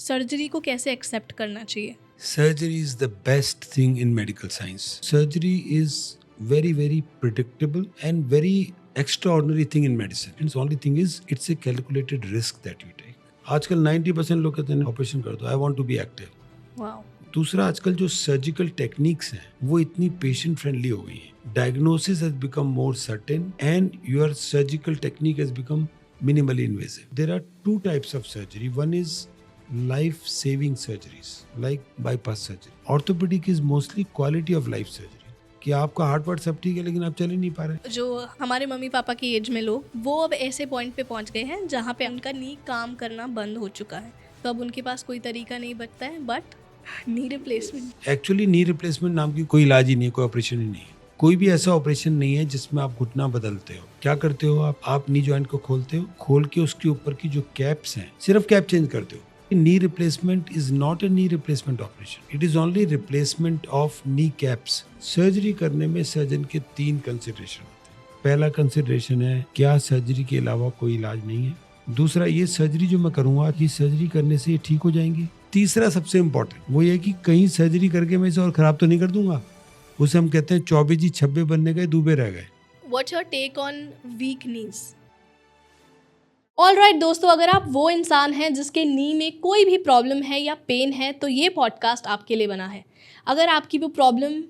Surgery को कैसे accept करना चाहिए? Surgery is the best thing in medical science. Surgery is very, very predictable and very extraordinary thing in medicine. And the only thing is, it's a calculated risk that you take. आजकल 90% लोग कहते हैं operation कर दो, I want to be active. Wow. दूसरा, आजकल जो surgical techniques हैं वो इतनी पेशेंट फ्रेंडली हो गई हैं. Diagnosis has become more certain and your surgical technique has become minimally invasive. There are two types of surgery. One is life-saving surgeries, like bypass surgery. Orthopedic is mostly quality of life surgery. कि आपका heart ward सब ठीक है लेकिन आप चल ही नहीं पा रहे. जो हमारे मम्मी पापा की एज में लोग, वो अब ऐसे पॉइंट पे पहुंच गए हैं जहाँ पे उनका नी काम करना बंद हो चुका है, तो अब उनके पास कोई तरीका नहीं बचता है but knee replacement. Actually knee replacement नाम की कोई इलाज ही नहीं है, कोई ऑपरेशन ही नहीं है. कोई भी ऐसा ऑपरेशन नहीं है जिसमें आप घुटना बदलते हो. क्या करते हो आप नी जॉइंट को खोलते हो, खोल के उसके ऊपर की जो कैप्स हैं सिर्फ कैप चेंज करते हो. नी replacement is not a knee replacement operation, it is only replacement of knee caps. Surgery करने में सर्जन के 3 कंसिडरेशन होते हैं. पहला कंसिडरेशन है क्या सर्जरी के अलावा कोई इलाज नहीं है. दूसरा, ये सर्जरी जो मैं करूंगा ये सर्जरी करने से ये ठीक हो जाएंगी. तीसरा सबसे इम्पोर्टेंट वो ये कि कहीं सर्जरी करके मैं इसे और खराब तो नहीं कर दूंगा. उसे हम कहते हैं 24 जी 26 बनने गए, दूबे रह गए. What's your take on weak knees? Alright दोस्तों, अगर आप वो इंसान हैं जिसके नी में कोई भी प्रॉब्लम है या पेन है तो ये पॉडकास्ट आपके लिए बना है. अगर आपकी वो प्रॉब्लम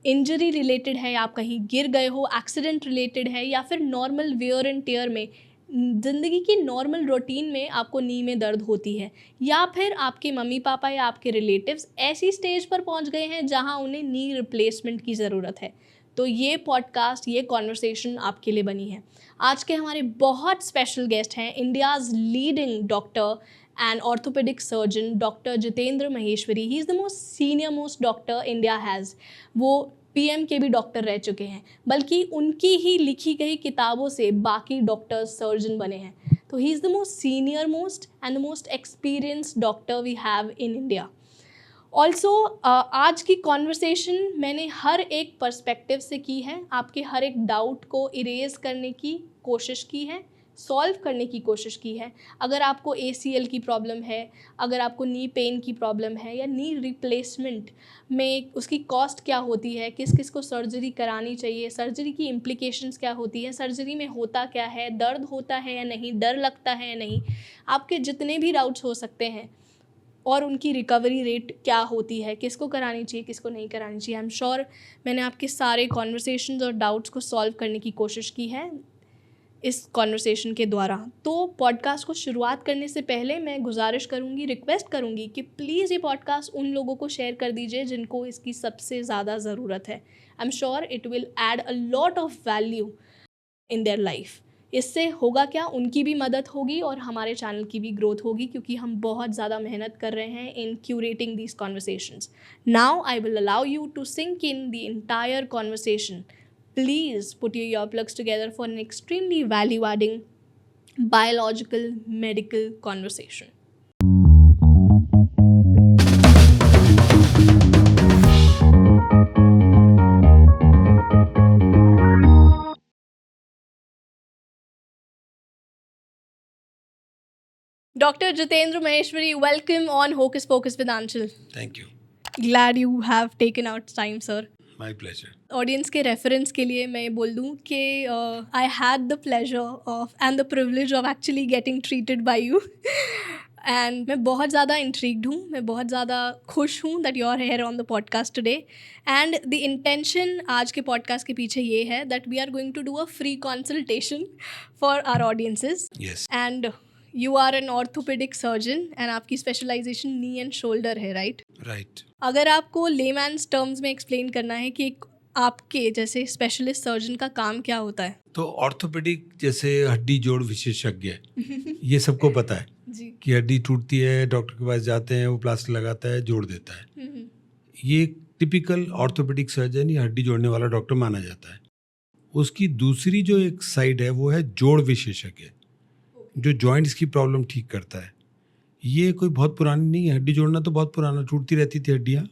इंजरी रिलेटेड है, आप कहीं गिर गए हो, एक्सीडेंट रिलेटेड है, या फिर नॉर्मल वेयर एंड टेयर में, ज़िंदगी की नॉर्मल रूटीन में आपको नी में दर्द होती है, या फिर आपके मम्मी पापा या आपके रिलेटिव्स ऐसी स्टेज पर पहुंच गए हैं जहां उन्हें नी रिप्लेसमेंट की ज़रूरत है, तो ये पॉडकास्ट, ये कॉन्वर्सेशन आपके लिए बनी है. आज के हमारे बहुत स्पेशल गेस्ट हैं India's leading doctor and orthopaedic surgeon doctor Jitendra Maheshwari. He is the most senior most doctor India has. वो PM के भी डॉक्टर रह चुके हैं, बल्कि उनकी ही लिखी गई किताबों से बाकी डॉक्टर सर्जन बने हैं. तो he is the most senior most and the most experienced doctor V have in India. Also आज की कॉन्वर्सेशन मैंने हर एक पर्सपेक्टिव से की है, आपके हर एक डाउट को इरेज करने की कोशिश की है, सॉल्व करने की कोशिश की है. अगर आपको ACL की प्रॉब्लम है, अगर आपको नी पेन की प्रॉब्लम है, या नी रिप्लेसमेंट में उसकी कॉस्ट क्या होती है, किस किस को सर्जरी करानी चाहिए, सर्जरी की इम्प्लिकेशंस क्या होती हैं, सर्जरी में होता क्या है, दर्द होता है या नहीं, डर लगता है या नहीं, आपके जितने भी डाउट्स हो सकते हैं और उनकी रिकवरी रेट क्या होती है, किसको करानी चाहिए, किसको नहीं करानी चाहिए, आई एम श्योर मैंने आपके सारे कॉन्वर्सेशंस और डाउट्स को सॉल्व करने की कोशिश की है इस कॉन्वर्सेशन के द्वारा. तो पॉडकास्ट को शुरुआत करने से पहले मैं गुजारिश करूँगी, रिक्वेस्ट करूँगी कि प्लीज़ ये पॉडकास्ट उन लोगों को शेयर कर दीजिए जिनको इसकी सबसे ज़्यादा ज़रूरत है. आई am sure it will add a lot of value in their life. इससे होगा क्या, उनकी भी मदद होगी और हमारे चैनल की भी ग्रोथ होगी, क्योंकि हम बहुत ज़्यादा मेहनत कर रहे हैं in curating these conversations. Now I will allow you to sink in the entire conversation. Please put your earplugs together for an extremely value-adding biological medical conversation. Dr. Jitendra Maheshwari, welcome on Hocus Pocus with Anshul. Thank you. Glad you have taken out time, sir. My pleasure. Audience के reference के लिए मैं बोल दूँ कि I had the pleasure of and the privilege of actually getting treated by you. And मैं बहुत ज़्यादा इंट्रीग्ड हूँ, मैं बहुत ज़्यादा खुश हूँ that you are here on the podcast today. And the intention आज के पॉडकास्ट के पीछे ये है that we are going to do a free consultation for our audiences. Yes. And you are an orthopaedic surgeon and आपकी specialization knee and shoulder है, right? Right. अगर आपको लेमैन्स टर्म्स में एक्सप्लेन करना है कि आपके जैसे स्पेशलिस्ट सर्जन का काम क्या होता है. तो ऑर्थोपेडिक जैसे हड्डी जोड़ विशेषज्ञ ये सबको पता है जी. कि हड्डी टूटती है, डॉक्टर के पास जाते हैं, वो प्लास्टर लगाता है, जोड़ देता है. ये टिपिकल ऑर्थोपेडिक सर्जन या हड्डी जोड़ने वाला डॉक्टर माना जाता है. उसकी दूसरी जो एक साइड है वो है जोड़ विशेषज्ञ, जो जॉइंट्स की प्रॉब्लम ठीक करता है. ये कोई बहुत पुरानी नहीं है, हड्डी जोड़ना तो बहुत पुराना, टूटती रहती थी हड्डियाँ,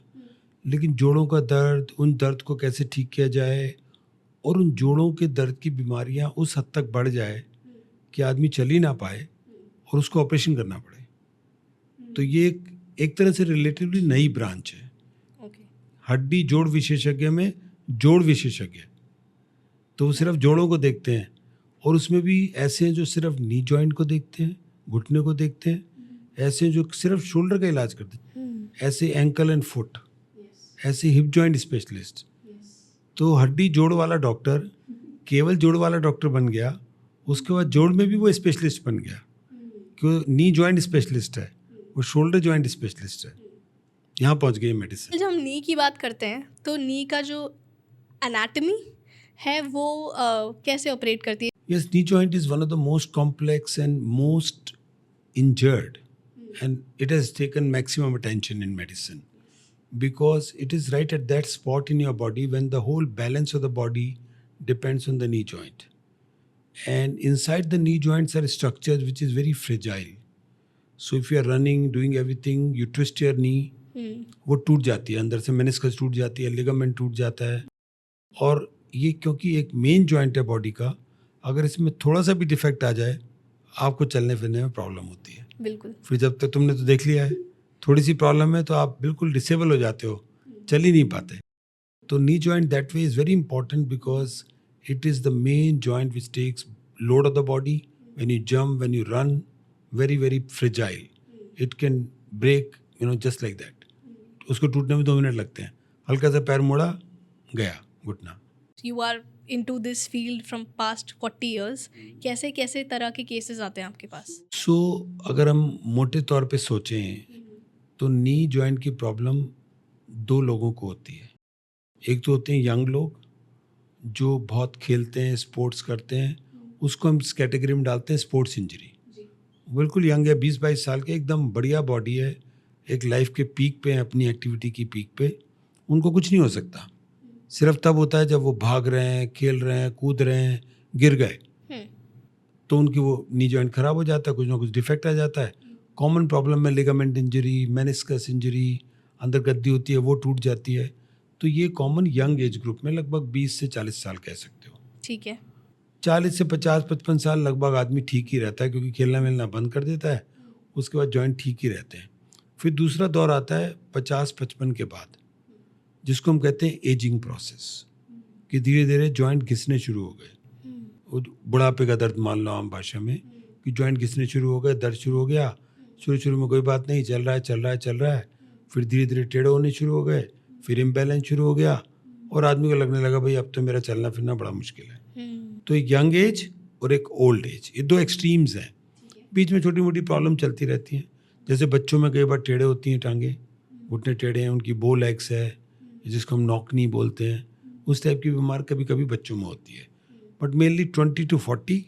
लेकिन जोड़ों का दर्द, उन दर्द को कैसे ठीक किया जाए और उन जोड़ों के दर्द की बीमारियां उस हद तक बढ़ जाए कि आदमी चल ही ना पाए और उसको ऑपरेशन करना पड़े. तो ये एक तरह से रिलेटिवली नई ब्रांच है। ओके। हड्डी जोड़ विशेषज्ञ में जोड़ विशेषज्ञ, तो वो सिर्फ जोड़ों को देखते हैं, और उसमें भी ऐसे हैं जो सिर्फ नी जॉइंट को देखते हैं, घुटने को देखते हैं, ऐसे हैं जो सिर्फ शोल्डर का इलाज करते हैं, ऐसे एंकल एंड फुट, ऐसे हिप जॉइंट स्पेशलिस्ट। तो हड्डी जोड़ वाला डॉक्टर केवल जोड़ वाला डॉक्टर बन गया, उसके बाद जोड़ में भी वो स्पेशलिस्ट बन गया कि वो नी जॉइंट स्पेशलिस्ट है, वो शोल्डर जॉइंट स्पेशलिस्ट है। यहाँ पहुँच गई मेडिसिन। जब हम नी की बात करते हैं तो नी का जो एनाटमी है वो कैसे ऑपरेट करती है? Yes, knee joint is one of the most complex and most injured, and it has taken maximum attention in medicine because it is right at that spot in your body when the whole balance of the body depends on the knee joint. And inside the knee joints are structures which is very fragile. So if you are running, doing everything, you twist your knee, वो टूट जाती है, अंदर से meniscus टूट जाती है, ligament टूट जाता है। और ये क्योंकि एक मेन जॉइंट है बॉडी का, अगर इसमें थोड़ा सा भी डिफेक्ट आ जाए आपको चलने फिरने में प्रॉब्लम होती है। बिल्कुल। फिर जब तक तुमने तो देख लिया है थोड़ी सी प्रॉब्लम है तो आप बिल्कुल डिसेबल हो जाते हो, चल ही नहीं पाते। तो knee joint that way is very important because it is the main joint which takes load of the body. When you jump, when you run, very very fragile, it can break just like that. उसको टूटने में 2 minute लगते हैं, हल्का सा पैर मोड़ा गया घुटना। You are into this field from past 40 years, कैसे कैसे तरह के केसेस आते हैं आपके पास? सो अगर हम मोटे तौर पे सोचें तो नी जॉइंट की प्रॉब्लम 2 लोगों को होती है। एक तो होते हैं यंग लोग जो बहुत खेलते हैं, स्पोर्ट्स करते हैं, उसको हम इस कैटेगरी में डालते हैं स्पोर्ट्स इंजरी। बिल्कुल यंग है, 20-22 साल के, एकदम बढ़िया बॉडी है, एक लाइफ के पीक पे है, अपनी एक्टिविटी की पीक पे, उनको कुछ नहीं हो सकता। सिर्फ तब होता है जब वो भाग रहे हैं, खेल रहे हैं, कूद रहे हैं, गिर गए तो उनकी वो नी जॉइंट खराब हो जाता है, कुछ ना कुछ डिफेक्ट आ जाता है। कॉमन प्रॉब्लम में लिगामेंट इंजरी, मेनिस्कस इंजरी, अंदर गद्दी होती है वो टूट जाती है। तो ये कॉमन यंग एज ग्रुप में लगभग 20 से 40 साल कह सकते हो। ठीक है। 40 से 50-55 साल लगभग आदमी ठीक ही रहता है क्योंकि खेलना मिलना बंद कर देता है, उसके बाद जॉइंट ठीक ही रहते हैं। फिर दूसरा दौर आता है 50-55 के बाद, जिसको हम कहते हैं एजिंग प्रोसेस, कि धीरे धीरे जॉइंट घिसने शुरू हो गए। बुढ़ापे का दर्द मान लो आम भाषा में, कि जॉइंट घिसने शुरू हो गए, दर्द शुरू हो गया। शुरू में कोई बात नहीं, चल रहा है, फिर धीरे धीरे टेढ़े होने शुरू हो गए, फिर इम्बैलेंस शुरू हो गया और आदमी को लगने लगा भाई अब तो मेरा चलना फिरना बड़ा मुश्किल है। तो एक यंग एज और एक ओल्ड एज, ये 2 एक्सट्रीम्स हैं। बीच में छोटी मोटी प्रॉब्लम चलती रहती हैं, जैसे बच्चों में कई बार टेढ़े होती हैं टांगे, घुटने टेढ़े हैं, उनकी बो लेग्स है जिसको हम नॉकनी बोलते हैं, उस टाइप की बीमार कभी कभी बच्चों में होती है, but mainly 20 to 40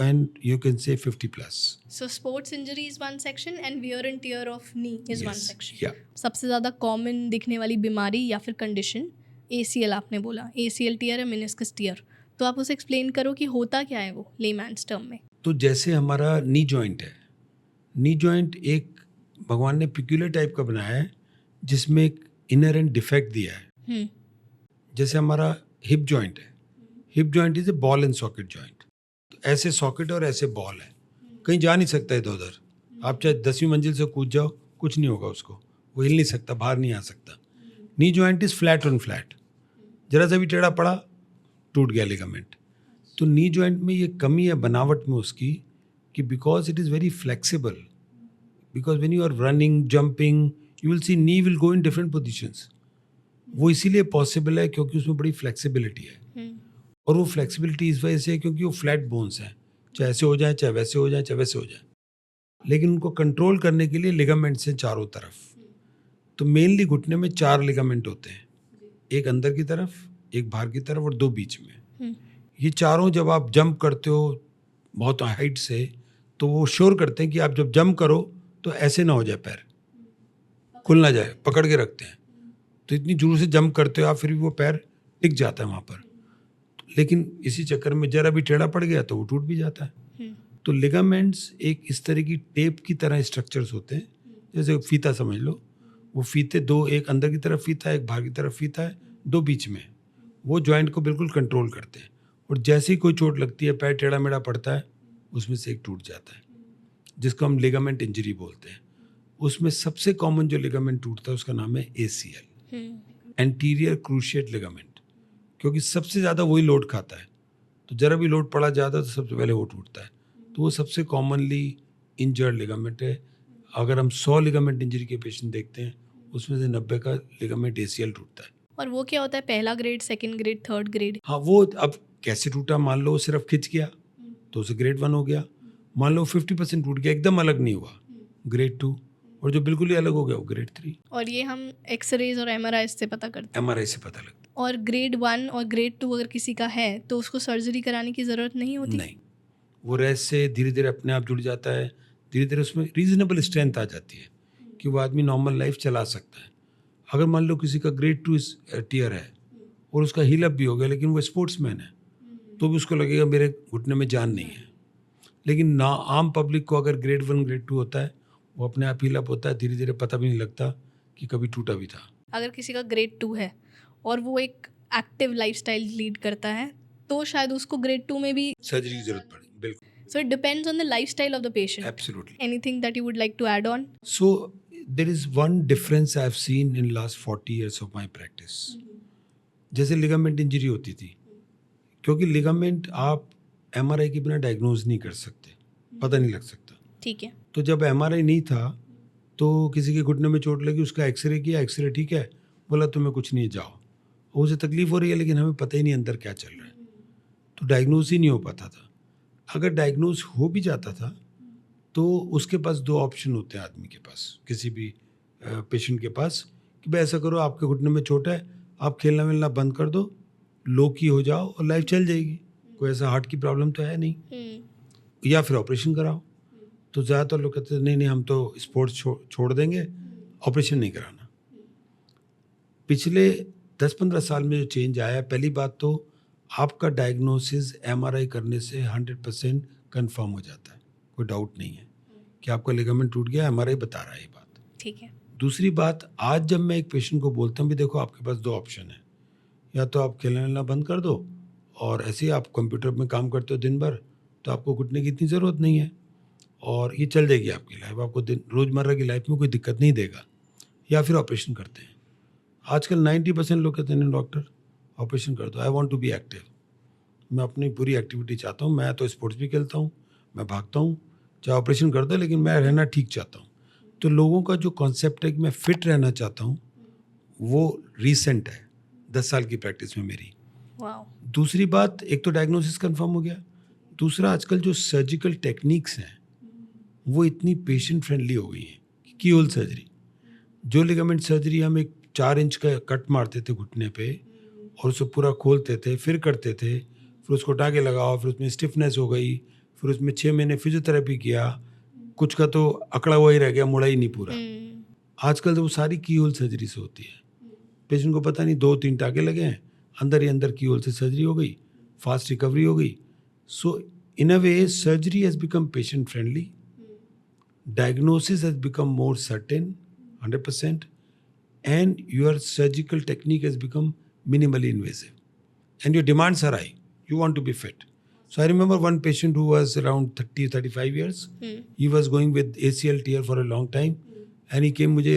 and you can say 50+. So sports injury is one section and wear and tear of knee is one Yes, section. yeah. सबसे ज़्यादा कॉमन दिखने वाली बीमारी या फिर कंडीशन ACL आपने बोला, ACL टीयर है, मेनिस्कस टीयर, तो आप उसे एक्सप्लेन करो कि होता क्या है वो लेमैन्स टर्म में। तो जैसे हमारा नी जॉइंट है, नी जॉइंट एक भगवान ने पिक्यूलर टाइप का बनाया है जिसमें एक इनहेरेंट डिफेक्ट दिया है। जैसे हमारा हिप जॉइंट है, hip joint is a ball and socket joint. तो ऐसे सॉकेट और ऐसे बॉल है, कहीं जा नहीं सकता इधर उधर। आप चाहे 10वीं मंजिल से कूद जाओ कुछ नहीं होगा उसको, वो हिल नहीं सकता, बाहर नहीं आ सकता। Knee joint is flat on flat, जरा सा भी टेढ़ा पड़ा टूट गया लिगामेंट। तो नी जॉइंट में ये कमी है बनावट में उसकी, कि because it is very flexible, because when you are running, jumping, you will see knee will go in different positions. वो इसीलिए पॉसिबल है क्योंकि उसमें बड़ी फ्लेक्सिबिलिटी है, और वो फ्लेक्सिबिलिटी इस वजह से है क्योंकि वो फ्लैट बोन्स हैं, चाहे ऐसे हो जाए, चाहे वैसे हो जाए, चाहे वैसे हो जाए, लेकिन उनको कंट्रोल करने के लिए लिगामेंट्स हैं चारों तरफ। तो मेनली घुटने में 4 लिगामेंट होते हैं, एक अंदर की तरफ, एक बाहर की तरफ और 2 बीच में। ये चारों जब आप जंप करते हो बहुत हाइट से, तो वो श्योर करते हैं कि आप जब जंप करो तो ऐसे ना हो जाए, पैर खुल ना जाए, पकड़ के रखते हैं। तो इतनी जोर से जंप करते हो आप, फिर भी वो पैर टिक जाता है वहाँ पर, लेकिन इसी चक्कर में जरा भी टेढ़ा पड़ गया तो वो टूट भी जाता है। तो लिगामेंट्स एक इस तरह की टेप की तरह स्ट्रक्चर्स होते हैं, जैसे फीता समझ लो, वो फीते 2, एक अंदर की तरफ फीता है, एक बाहर की तरफ फीता है, 2 बीच में, वो जॉइंट को बिल्कुल कंट्रोल करते हैं। और जैसे ही कोई चोट लगती है, पैर टेढ़ा मेढ़ा पड़ता है, उसमें से एक टूट जाता है, जिसको हम लिगामेंट इंजरी बोलते हैं। उसमें सबसे कॉमन जो लिगामेंट टूटता है उसका नाम है ACL, एंटीरियर क्रूशिएट लिगामेंट, क्योंकि सबसे ज़्यादा वही लोड खाता है। तो जरा भी लोड पड़ा जाता है तो सबसे पहले वो टूटता है। तो वो सबसे कॉमनली इंजर्ड लिगामेंट है। अगर हम 100 लिगामेंट इंजरी के पेशेंट देखते हैं उसमें से 90 का लिगामेंट ACL टूटता है। और वो क्या होता है, पहला grade, second grade, third grade? हाँ, वो अब कैसे टूटा, मान लो सिर्फ खिंच गया तो उसे ग्रेड 1 हो गया। मान लो 50% टूट गया, एकदम अलग नहीं हुआ, ग्रेड 2। और जो बिल्कुल ही अलग हो गया वो ग्रेड 3। और ये हम एक्सरेज और MRI से पता करते हैं? MRI से पता लगता और ग्रेड 1 और ग्रेड 2 अगर किसी का है तो उसको सर्जरी कराने की ज़रूरत नहीं होती? नहीं, वो रेस्ट से धीरे धीरे अपने आप जुड़ जाता है, धीरे धीरे उसमें रीजनेबल स्ट्रेंथ आ जाती है कि वो आदमी नॉर्मल लाइफ चला सकता है। अगर मान लो किसी का ग्रेड 2 टीयर है और उसका हील अप भी हो गया लेकिन वो स्पोर्ट्समैन है, तो भी उसको लगेगा मेरे घुटने में जान नहीं है। लेकिन ना, आम पब्लिक को अगर ग्रेड 1 ग्रेड 2 होता है वो अपने आप हील अप होता है, धीरे धीरे पता भी नहीं लगता कि कभी टूटा भी था। अगर किसी का ग्रेड 2 है और वो एक एक्टिव लाइफस्टाइल लीड करता है तो शायद उसको ग्रेड 2 में भी सर्जरी की जरूरत पड़े, बिल्कुल। So it depends on the lifestyle of the patient. Absolutely. Anything that you would like to add on? So there is one difference I've seen in last 40 years of my practice. जैसे ligament injury होती थी, क्योंकि ligament आप MRI के बिना diagnose नहीं कर सकते, पता नहीं लग सकता। ठीक है। तो जब MRI नहीं था तो किसी के घुटने में चोट लगी, उसका एक्सरे किया, एक्सरे ठीक है, बोला तुम्हें कुछ नहीं, जाओ। उसे तकलीफ हो रही है लेकिन हमें पता ही नहीं अंदर क्या चल रहा है, तो डायग्नोज ही नहीं हो पाता था। अगर डायग्नोज हो भी जाता था तो उसके पास 2 ऑप्शन होते हैं आदमी के पास, किसी भी पेशेंट के पास, कि भाई ऐसा करो, आपके घुटने में चोट है, आप खेलना मिलना बंद कर दो, लो की हो जाओ और लाइफ चल जाएगी, कोई ऐसा हार्ट की प्रॉब्लम तो है नहीं, या फिर ऑपरेशन कराओ। तो ज़्यादातर लोग कहते हैं नहीं नहीं, हम तो स्पोर्ट्स छोड़ देंगे, ऑपरेशन नहीं कराना। पिछले 10-15 साल में जो चेंज आया है, पहली बात तो आपका डायग्नोसिस MRI करने से 100% कंफर्म हो जाता है, कोई डाउट नहीं है कि आपका लिगामेंट टूट गया, MRI बता रहा है ये बात। ठीक है। दूसरी बात, आज जब मैं एक पेशेंट को बोलता हूँ भी देखो आपके पास 2 ऑप्शन है, या तो आप खेलना मिलना बंद कर दो और ऐसे ही आप कंप्यूटर में काम करते हो दिन भर, तो आपको घुटने की इतनी ज़रूरत नहीं है और ये चल जाएगी आपकी लाइफ, आपको रोज़मर्रा की लाइफ में कोई दिक्कत नहीं देगा, या फिर ऑपरेशन करते हैं। आजकल 90% लोग कहते हैं डॉक्टर ऑपरेशन कर दो, I want to be active, मैं अपनी पूरी एक्टिविटी चाहता हूँ, मैं तो स्पोर्ट्स भी खेलता हूँ, मैं भागता हूँ, चाहे ऑपरेशन कर दो लेकिन मैं रहना ठीक चाहता हूँ। तो लोगों का जो कॉन्सेप्ट है कि मैं फिट रहना चाहता हूँ वो रिसेंट है, 10 साल की प्रैक्टिस में मेरी। वाओ। दूसरी बात, एक तो डायग्नोसिस कंफर्म हो गया, दूसरा आजकल जो सर्जिकल टेक्निक्स हैं वो इतनी पेशेंट फ्रेंडली हो गई हैं। की होल सर्जरी, जो लिगामेंट सर्जरी हम एक 4 इंच का कट मारते थे घुटने पे और उसे पूरा खोलते थे, फिर करते थे, फिर उसको उठा के लगाओ, फिर उसमें स्टिफनेस हो गई, फिर उसमें 6 महीने फिजियोथेरेपी किया, कुछ का तो अकड़ा हुआ ही रह गया, मुड़ा ही नहीं पूरा। आजकल तो वो सारी की होल सर्जरी से होती है, पेशेंट को पता नहीं 2-3 टाके लगे हैं, अंदर ही अंदर की होल से सर्जरी हो गई, फास्ट रिकवरी हो गई। So in a way surgery has become patient friendly, diagnosis has become more certain 100%, and your surgical technique has become minimally invasive and your demands are high, you want to be fit. So I remember one patient who was around 30-35 years, he was going with ACL tear for a long time and he came, मुझे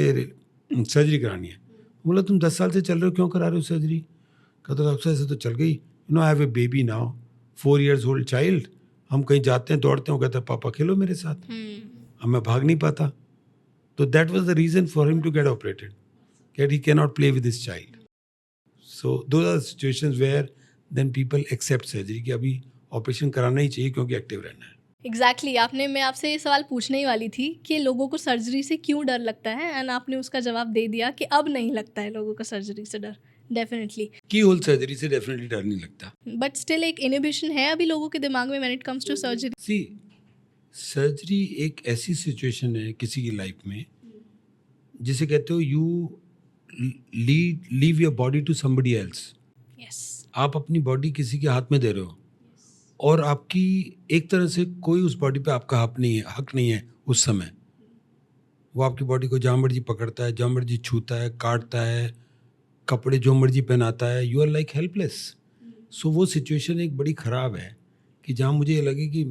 surgery करानी है। बोला तुम 10 साल से चल रहे हो, क्यों करा रहे हो सर्जरी? कहता डॉक्टर ऐसे तो चल गई, you know I have a baby now, 4 years old child, हम कहीं जाते हैं दौड़ते हैं, वो कहता है पापा खेलो मेरे साथ, अब मैं भाग नहीं पाता। तो that was the reason for him to get operated, that he can not play with this child. So those are situations where then people accept surgery कि अभी ऑपरेशन कराना ही चाहिए क्योंकि एक्टिव रहना है। एग्जैक्टली मैं आपसे ये सवाल पूछने ही वाली थी कि लोगों को सर्जरी से क्यों डर लगता है, एंड आपने उसका जवाब दे दिया कि अब नहीं लगता है लोगों को सर्जरी से डर। डेफिनेटली की होल सर्जरी से डेफिनेटली डर नहीं लगता, बट स्टिल एक इनहिबिशन है अभी लोगों के दिमाग में when it comes to surgery. See surgery एक ऐसी सिचुएशन है किसी की लाइफ में जिसे कहते हो you leave your body to somebody else. Yes. आप अपनी बॉडी किसी के हाथ में दे रहे हो और आपकी एक तरह से कोई उस बॉडी पे आपका हक नहीं है उस समय। वो आपकी बॉडी को जहाँ मर्जी पकड़ता है, जहाँ मर्जी छूता है, काटता है, कपड़े जो मर्जी पहनाता है, यू आर लाइक हेल्पलेस। सो वो सिचुएशन एक बड़ी ख़राब है कि जहाँ मुझे ये लगे कि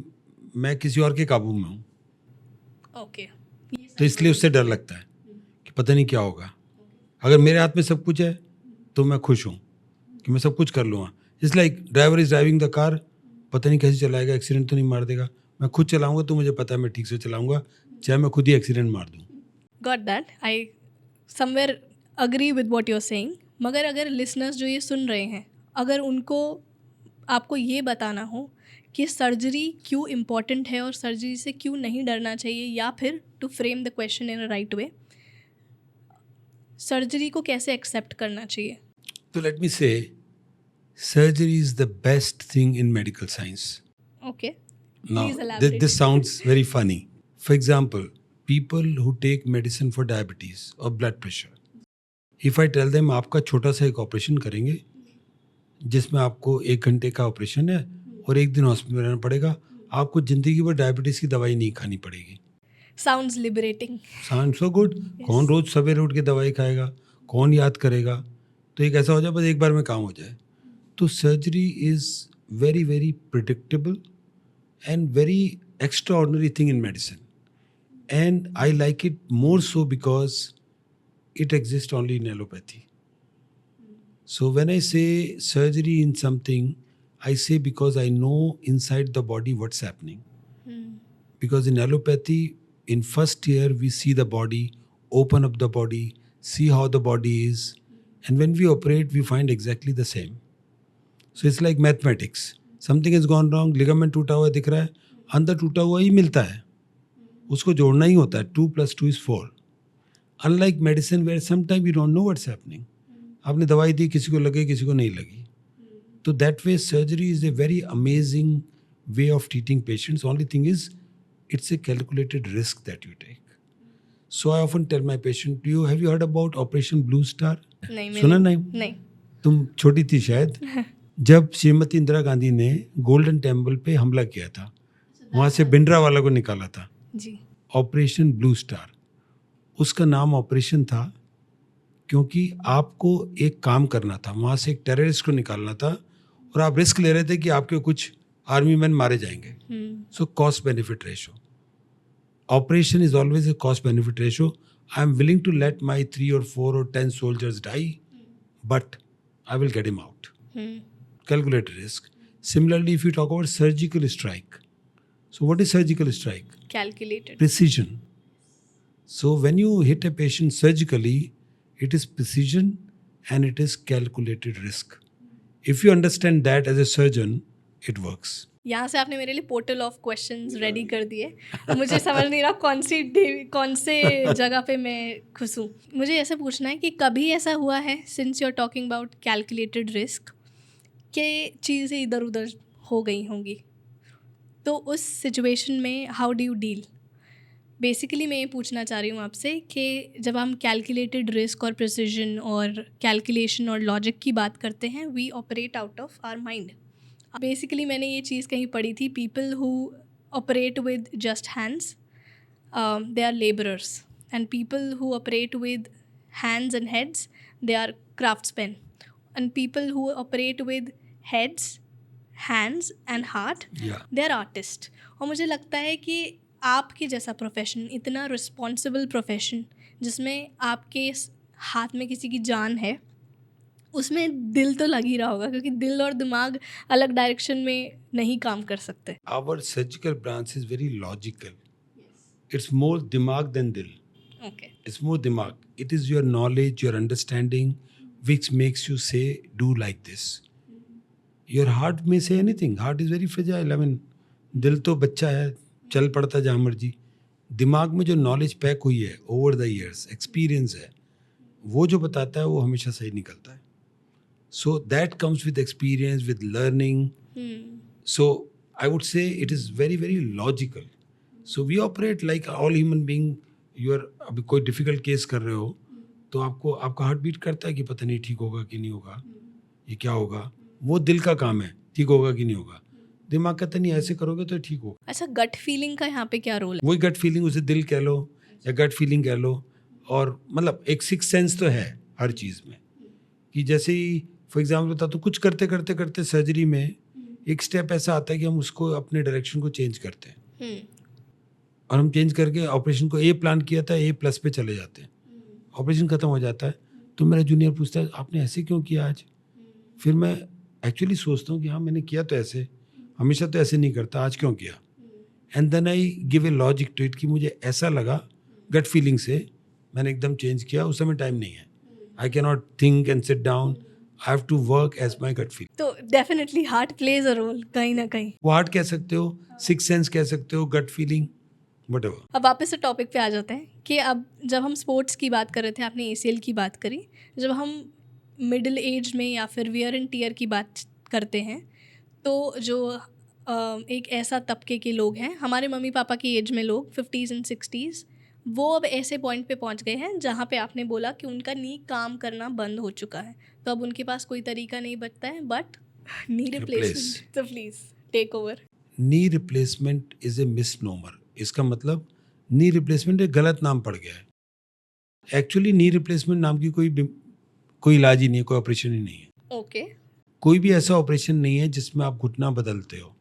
मैं किसी और के काबू में हूँ। ओके, ये तो इसलिए उससे डर लगता है कि पता नहीं क्या होगा। अगर मेरे हाथ में सब कुछ है तो मैं खुश हूँ कि मैं सब कुछ कर लूँगा। It's like driver is driving the car, पता नहीं कैसे चलाएगा, एक्सीडेंट तो नहीं मार देगा। मैं खुद चलाऊँगा तो मुझे पता है मैं ठीक से चलाऊँगा, चाहे मैं खुद ही एक्सीडेंट मार दूँ। Got that, I somewhere agree with what you are saying. मगर अगर लिसनर्स जो ये सुन रहे हैं, अगर उनको आपको ये बताना हो कि सर्जरी क्यों इम्पॉर्टेंट है और सर्जरी से क्यों नहीं डरना चाहिए, या फिर to frame the question in a right way, surgery को कैसे एक्सेप्ट करना चाहिए? तो लेट मी से surgery is the best thing in medical science. Okay, Now, please elaborate. this sounds very funny. For example, people who take medicine for diabetes or blood pressure, if I tell them आपका छोटा सा एक operation करेंगे जिसमें आपको 1 घंटे का operation है और 1 दिन हॉस्पिटल में रहना पड़ेगा, आपको ज़िंदगी भर डायबिटीज़ की दवाई नहीं खानी पड़ेगी। Sounds liberating. Sound so good. कौन रोज़ सवेरे उठ के दवाई खाएगा, कौन याद करेगा? तो एक ऐसा हो जाए बस एक बार में काम हो जाए। तो surgery is very very predictable and very extraordinary thing in medicine, and I like it more so because it exists only in allopathy. So when I say surgery in something, I say because I know inside the body what's happening. Because in allopathy, in first year we see the body, open up the body, see how the body is, and when we operate we find exactly the same. So it's like mathematics. Something is gone wrong, ligament टूटा हुआ दिख रहा है, अंदर टूटा हुआ ही मिलता है, उसको जोड़ना ही होता है। 2 + 2 = 4। Unlike medicine where sometime you don't know what's happening. आपने दवाई दी, किसी को लगी किसी को नहीं लगी। तो that way surgery is a very amazing way of treating patients. Only thing is it's a calculated risk that you take. So I often tell my patient, you have you heard about operation blue star? सुना नहीं? तुम छोटी थी शायद। जब श्रीमती इंदिरा गांधी ने golden temple पे हमला किया था, वहाँ से भिंडरावाला को निकाला था जी, ऑपरेशन ब्लू स्टार। उसका नाम ऑपरेशन था क्योंकि आपको एक काम करना था, वहाँ से एक टेररिस्ट को निकालना था और आप रिस्क ले रहे थे कि आपके कुछ आर्मी मैन मारे जाएंगे। So cost benefit ratio, operation is always a cost benefit ratio. I am willing to let my 3 or 4 or 10 soldiers die, but I will get him out. Calculated risk. Similarly, if you talk about surgical strike, so what is surgical strike? Calculated Precision. So when you hit a patient surgically, it is precision and it is calculated risk. If you understand that as a surgeon, it works. यहाँ से आपने मेरे लिए portal of questions ready कर दिए। मुझे समझ नहीं रहा कौन से जगह पे मैं घुसूँ। मुझे ऐसे पूछना है कि कभी ऐसा हुआ है, since you are talking about calculated risk, के चीज़ें इधर उधर हो गई होंगी, तो उस सिचुएशन में how do you deal? Basically मैं ये पूछना चाह रही हूँ आपसे कि जब हम कैलकुलेटेड रिस्क और प्रिसिजन और कैलकुलेशन और लॉजिक की बात करते हैं, we operate out of our mind. Basically मैंने ये चीज़ कहीं पढ़ी थी, people who operate with just hands they are labourers, and people who operate with hands and heads they are craftsman, and people who operate with heads, hands and heart, they are artists. और मुझे लगता है कि आपके जैसा profession, इतना responsible profession जिसमें आपके हाथ में किसी की जान है, उसमें दिल तो लग ही रहा होगा, क्योंकि दिल और दिमाग अलग डायरेक्शन में नहीं काम कर सकते। Our surgical branch is very logical. It's more दिमाग than दिल. Okay. It's more दिमाग. It is your knowledge, your understanding which makes you say do like this. Your heart may say anything. Heart is very fragile. I mean, दिल तो बच्चा है, चल पड़ता जहाँ मर्जी। दिमाग में जो नॉलेज पैक हुई है ओवर द ईयर्स, एक्सपीरियंस है, वो जो बताता है वो हमेशा सही निकलता है। So that comes with experience, with learning. So I would say it is very very logical. So we operate like all human being. You are अभी कोई डिफ़िकल्ट केस कर रहे हो तो आपको आपका हार्ट बीट करता है कि पता नहीं ठीक होगा कि नहीं होगा, ये क्या होगा। वो दिल का काम है, ठीक होगा कि नहीं होगा। दिमाग कहता नहीं ऐसे करोगे तो ठीक होगा। अच्छा, गट फीलिंग का यहाँ पे क्या रोल है? वही गट फीलिंग, उसे दिल कह लो या गट फीलिंग कह लो। और मतलब एक सिक्स सेंस तो है हर चीज़ में, कि जैसे ही फॉर एग्जाम्पल बता तो कुछ करते करते करते सर्जरी में एक स्टेप ऐसा आता है कि हम उसको अपने डायरेक्शन को चेंज करते हैं। और हम चेंज करके ऑपरेशन को ए प्लान किया था, A+ पे चले जाते हैं, ऑपरेशन ख़त्म हो जाता है। तो मेरा जूनियर पूछता है आपने ऐसे क्यों किया आज? फिर मैं एक्चुअली सोचता हूँ कि हाँ मैंने किया तो ऐसे, हमेशा तो ऐसे नहीं करता, आज क्यों किया? And then I give a logic to it कि मुझे ऐसा लगा, गट फीलिंग से मैंने एकदम चेंज किया। उस समय टाइम नहीं है, I can not think and sit down, I have to work as my gut feel. तो definitely heart plays a role कहीं ना कहीं। वो हार्ट कह सकते हो, सिक्स सेंस कह सकते हो, गट फीलिंग, व्हाटएवर। अब वापस से टॉपिक पे आ जाते हैं कि अब जब हम स्पोर्ट्स की बात कर रहे थे, आपने ACL की बात करी, जब हम मिडिल एज में या फिर वियर एंड टीयर की बात करते हैं तो जो एक ऐसा तबके के लोग हैं, हमारे मम्मी पापा की एज में लोग 50s एंड 60s, वो अब ऐसे पॉइंट पे पहुंच गए हैं जहाँ पे आपने बोला कि उनका नी काम करना बंद हो चुका है, तो अब उनके पास कोई तरीका नहीं बचता है बट नी रिप्लेसमेंट। तो please take over. Knee replacement is a misnomer. इसका मतलब नी रिप्लेसमेंट एक गलत नाम पड़ गया है। एक्चुअली नी रिप्लेसमेंट नाम की कोई इलाज ही नहीं है, कोई ऑपरेशन ही नहीं है। ओके। कोई भी ऐसा ऑपरेशन नहीं है जिसमें आप घुटना बदलते हो,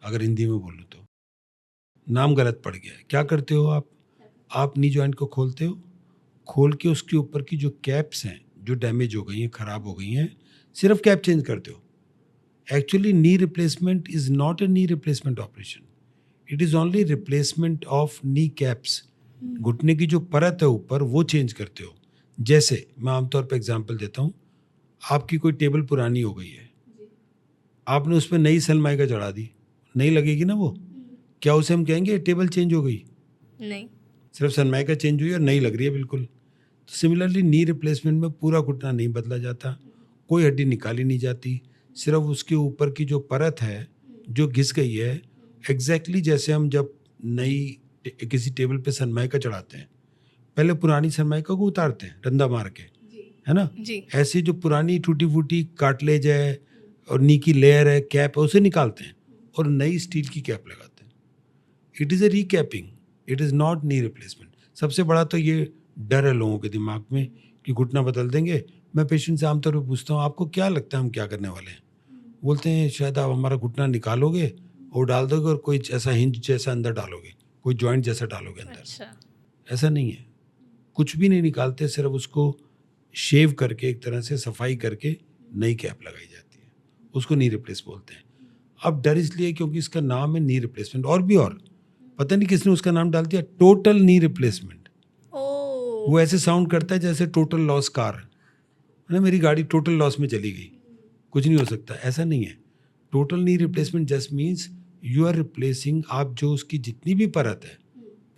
अगर हिंदी में बोलूँ तो। नाम गलत पड़ गया है। क्या करते हो आप नी जॉइंट को खोलते हो, खोल के उसके ऊपर की जो कैप्स हैं जो डैमेज हो गई हैं, ख़राब हो गई हैं, सिर्फ कैप चेंज करते हो। Actually knee replacement is not a knee replacement operation, it is only replacement of knee caps. घुटने की जो परत है ऊपर वो चेंज करते हो। जैसे मैं आमतौर पर एग्जांपल देता हूँ, आपकी कोई टेबल पुरानी हो गई है, आपने उस पर नई सनमाइका चढ़ा दी, नहीं लगेगी ना वो? क्या उसे हम कहेंगे टेबल चेंज हो गई? नहीं, सिर्फ सनमाइका चेंज हुई और नई लग रही है बिल्कुल। तो सिमिलरली नी रिप्लेसमेंट में पूरा घुटना नहीं बदला जाता, कोई हड्डी निकाली नहीं जाती, सिर्फ उसके ऊपर की जो परत है जो घिस गई है, एग्जैक्टली जैसे हम जब नई किसी टेबल पे सनमाइका चढ़ाते हैं, पहले पुरानी सनमाइका को उतारते हैं डंडा मार के, है ना? जी। ऐसे जो पुरानी टूटी फूटी कार्टिलेज है और नी की लेयर है, कैप है, उसे निकालते हैं और नई स्टील की कैप लगाते हैं। It is a recapping, it is not knee replacement. सबसे बड़ा तो ये डर है लोगों के दिमाग में कि घुटना बदल देंगे। मैं पेशेंट से आमतौर पर पूछता हूँ आपको क्या लगता है हम क्या करने वाले हैं? बोलते हैं शायद आप हमारा घुटना निकालोगे और डाल दोगे और कोई ऐसा हिंज जैसा अंदर डालोगे, कोई जॉइंट जैसा डालोगे अंदर। अच्छा। ऐसा नहीं है, कुछ भी नहीं निकालते, सिर्फ उसको शेव करके एक तरह से सफाई करके नई कैप लगाई जाती है, उसको नी रिप्लेस बोलते हैं। अब डर इसलिए क्योंकि इसका नाम है नी रिप्लेसमेंट, और पता नहीं किसने उसका नाम डाल दिया टोटल नी रिप्लेसमेंट। वो ऐसे साउंड करता है जैसे टोटल लॉस कार है ना, मेरी गाड़ी टोटल लॉस में चली गई, कुछ नहीं हो सकता। ऐसा नहीं है। Total knee replacement just means you are replacing, आप जो उसकी जितनी भी परत है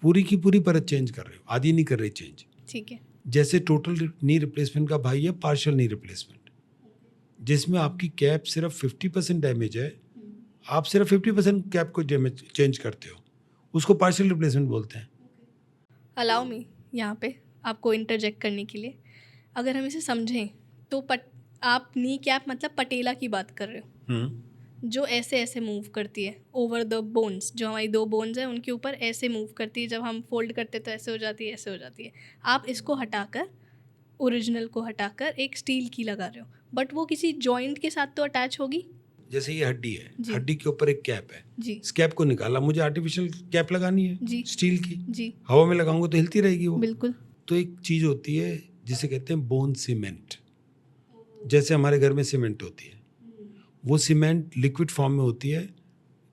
पूरी की पूरी परत चेंज कर रहे हो, आधी नहीं कर रहे चेंज। ठीक है। जैसे टोटल नी रिप्लेसमेंट का भाई है पार्शियल नी रिप्लेसमेंट, जिसमें आपकी कैप सिर्फ 50% डैमेज है, आप सिर्फ 50% कैप को डैमेज चेंज करते हो, उसको पार्शियल रिप्लेसमेंट बोलते हैं। अलाउ मी यहाँ पे आपको इंटरजेक्ट करने के लिए। अगर हम इसे समझें तो आप नी कैप मतलब पटेला की बात कर रहे हो, जो ऐसे ऐसे मूव करती है ओवर द बोन्स, जो हमारी 2 बोन्स हैं उनके ऊपर ऐसे मूव करती है, जब हम फोल्ड करते तो ऐसे हो जाती है, ऐसे हो जाती है। आप इसको हटाकर, ओरिजिनल को हटाकर एक स्टील की लगा रहे हो, बट वो किसी जॉइंट के साथ तो अटैच होगी। जैसे ये हड्डी है, जी। हड्डी के ऊपर एक कैप है, जी इस कैप को निकाला, मुझे आर्टिफिशियल कैप लगानी है जी स्टील की, जी हवा में लगाऊंगा तो हिलती रहेगी वो। बिल्कुल। तो एक चीज़ होती है जिसे कहते हैं बोन सीमेंट। जैसे हमारे घर में सीमेंट होती है, वो सीमेंट लिक्विड फॉर्म में होती है,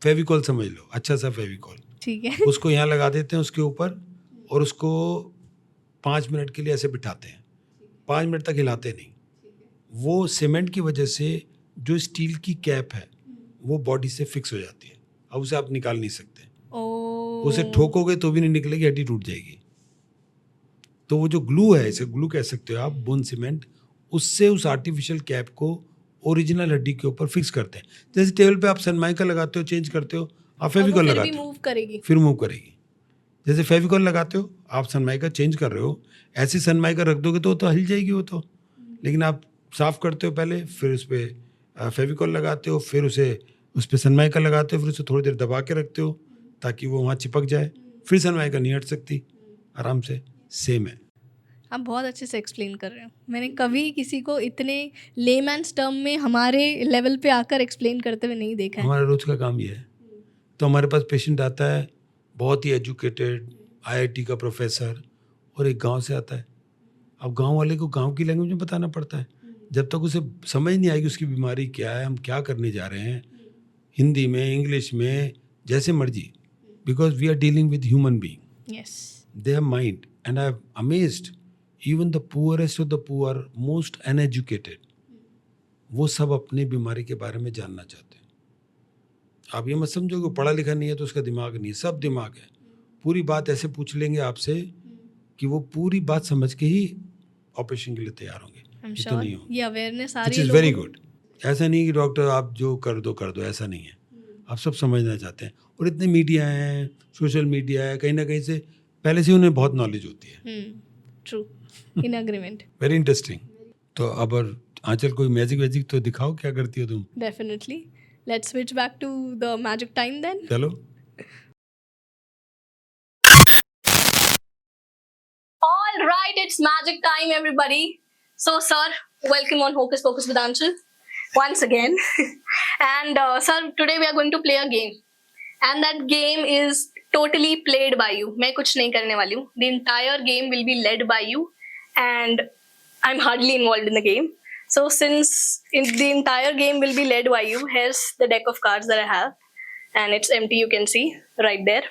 फेविकॉल समझ लो, अच्छा सा फेविकॉल, ठीक है। उसको यहाँ लगा देते हैं उसके ऊपर और उसको 5 मिनट के लिए ऐसे बिठाते हैं, 5 मिनट तक हिलाते नहीं। वो सीमेंट की वजह से जो स्टील की कैप है वो बॉडी से फिक्स हो जाती है, अब उसे आप निकाल नहीं सकते। उसे ठोकोगे तो भी नहीं निकलेगी, हड्डी टूट जाएगी। तो वो जो ग्लू है, इसे ग्लू कह सकते हो आप, बोन सीमेंट, उससे उस आर्टिफिशियल कैप को ओरिजिनल हड्डी के ऊपर फिक्स करते हैं। जैसे टेबल पे आप सनमाइका लगाते हो, चेंज करते हो, आप फेविकॉल लगाते हो, मूव करेगी, फिर मूव करेगी। जैसे फेविकॉल लगाते हो, आप सनमाइका चेंज कर रहे हो, ऐसे सनमाइका रख दोगे तो हिल जाएगी वो तो। लेकिन आप साफ करते हो पहले, फिर उस पर फेविकॉल लगाते हो, फिर उस पर सनमाइका लगाते हो, फिर उसे थोड़ी देर दबा के रखते हो ताकि वो वहाँ चिपक जाए, फिर सनमाइका नहीं हट सकती, आराम से। सेम है। आप बहुत अच्छे से एक्सप्लेन कर रहे हो। मैंने कभी किसी को इतने लेमैन्स टर्म में हमारे लेवल पे आकर एक्सप्लेन करते हुए नहीं देखा है। हमारा रोज का काम ये है। तो हमारे पास पेशेंट आता है, बहुत ही एजुकेटेड IIT का प्रोफेसर, और एक गांव से आता है। अब गांव वाले को गांव की लैंग्वेज में बताना पड़ता है। जब तक उसे समझ नहीं आएगी उसकी बीमारी क्या है, हम क्या करने जा रहे हैं, हिंदी में, इंग्लिश में, जैसे मर्जी, because we are dealing with human being, Yes. they have mind, and I am amazed, even the poorest of the poor, most uneducated, वो सब अपनी बीमारी के बारे में जानना चाहते हैं। आप ये मत समझो कि पढ़ा लिखा नहीं है तो उसका दिमाग नहीं है, सब दिमाग है। पूरी बात ऐसे पूछ लेंगे आपसे कि वो पूरी बात समझ के ही ऑपरेशन के लिए तैयार होंगे। I'm ये तो sure नहीं होंगे, ये अवेयरनेस आ विच रही है इज़ वेरी गुड। ऐसा नहीं कि डॉक्टर आप जो कर दो, ऐसा नहीं है। आप सब समझना चाहते हैं, और इतने मीडिया हैं, सोशल मीडिया है, कहीं ना कहीं से पहले से उन्हें बहुत नॉलेज होती है। True, in agreement. Very interesting. तो अब और आंचल कोई मैजिक वैजिक तो दिखाओ, क्या करती हो तुम? Definitely, let's switch back to the magic time then. चलो। All right, it's magic time, everybody. So, sir, welcome on Hocus Pocus with Anshul once again. And, sir, today we are going to play a game. And that game is totally played by you. मैं कुछ नहीं करने वाली हूँ. The entire game will be led by you. And I'm hardly involved in the game. So, since the entire game will be led by you, here's the deck of cards that I have. And it's empty, you can see right there.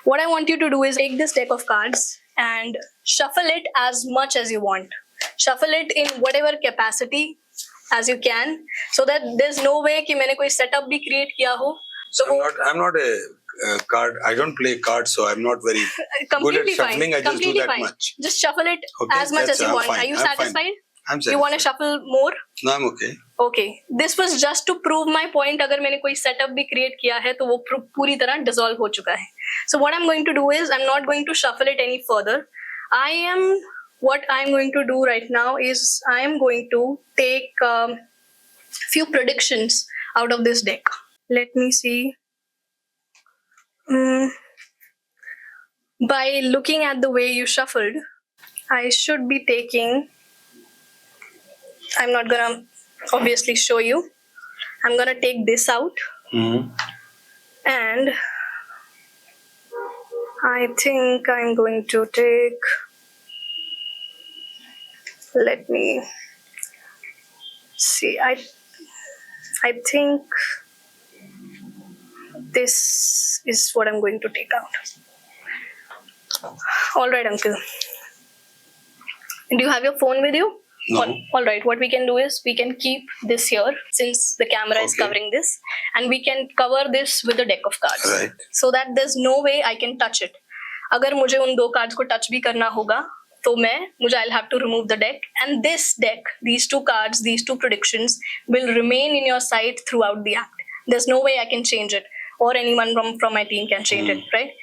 What I want you to do is take this deck of cards and shuffle it as much as you want. Shuffle it in whatever capacity as you can, so that there's no way कि मैंने कोई setup भी create किया हो. So I'm not a card. I don't play cards, so I'm not very good at shuffling. I just do that much. Just shuffle it Okay, as much as you want. fine. Are you I'm satisfied? Fine. I'm satisfied. You want to shuffle more? No, I'm okay. Okay. This was just to prove my point. अगर मैंने कोई setup भी create किया है तो वो पूरी तरह dissolve हो चुका है. So what I'm going to do is I'm not going to shuffle it any further. What I'm going to do right now is I am going to take few predictions out of this deck. Let me see. By looking at the way you shuffled, I should be taking. I'm not gonna obviously show you. I'm gonna take this out. And I think I'm going to take. Let me see. I think this is what I'm going to take out. All right, uncle. Do you have your phone with you? No. All right. What we can do is we can keep this here since the camera is Okay. covering this, and we can cover this with a deck of cards, Right. so that there's no way I can touch it. अगर मुझे उन दो cards को touch भी करना होगा तो मुझे I'll have to remove the deck, and this deck, these two cards, these two predictions will remain in your sight throughout the act. There's no way I can change it, or anyone from my team can change it, right?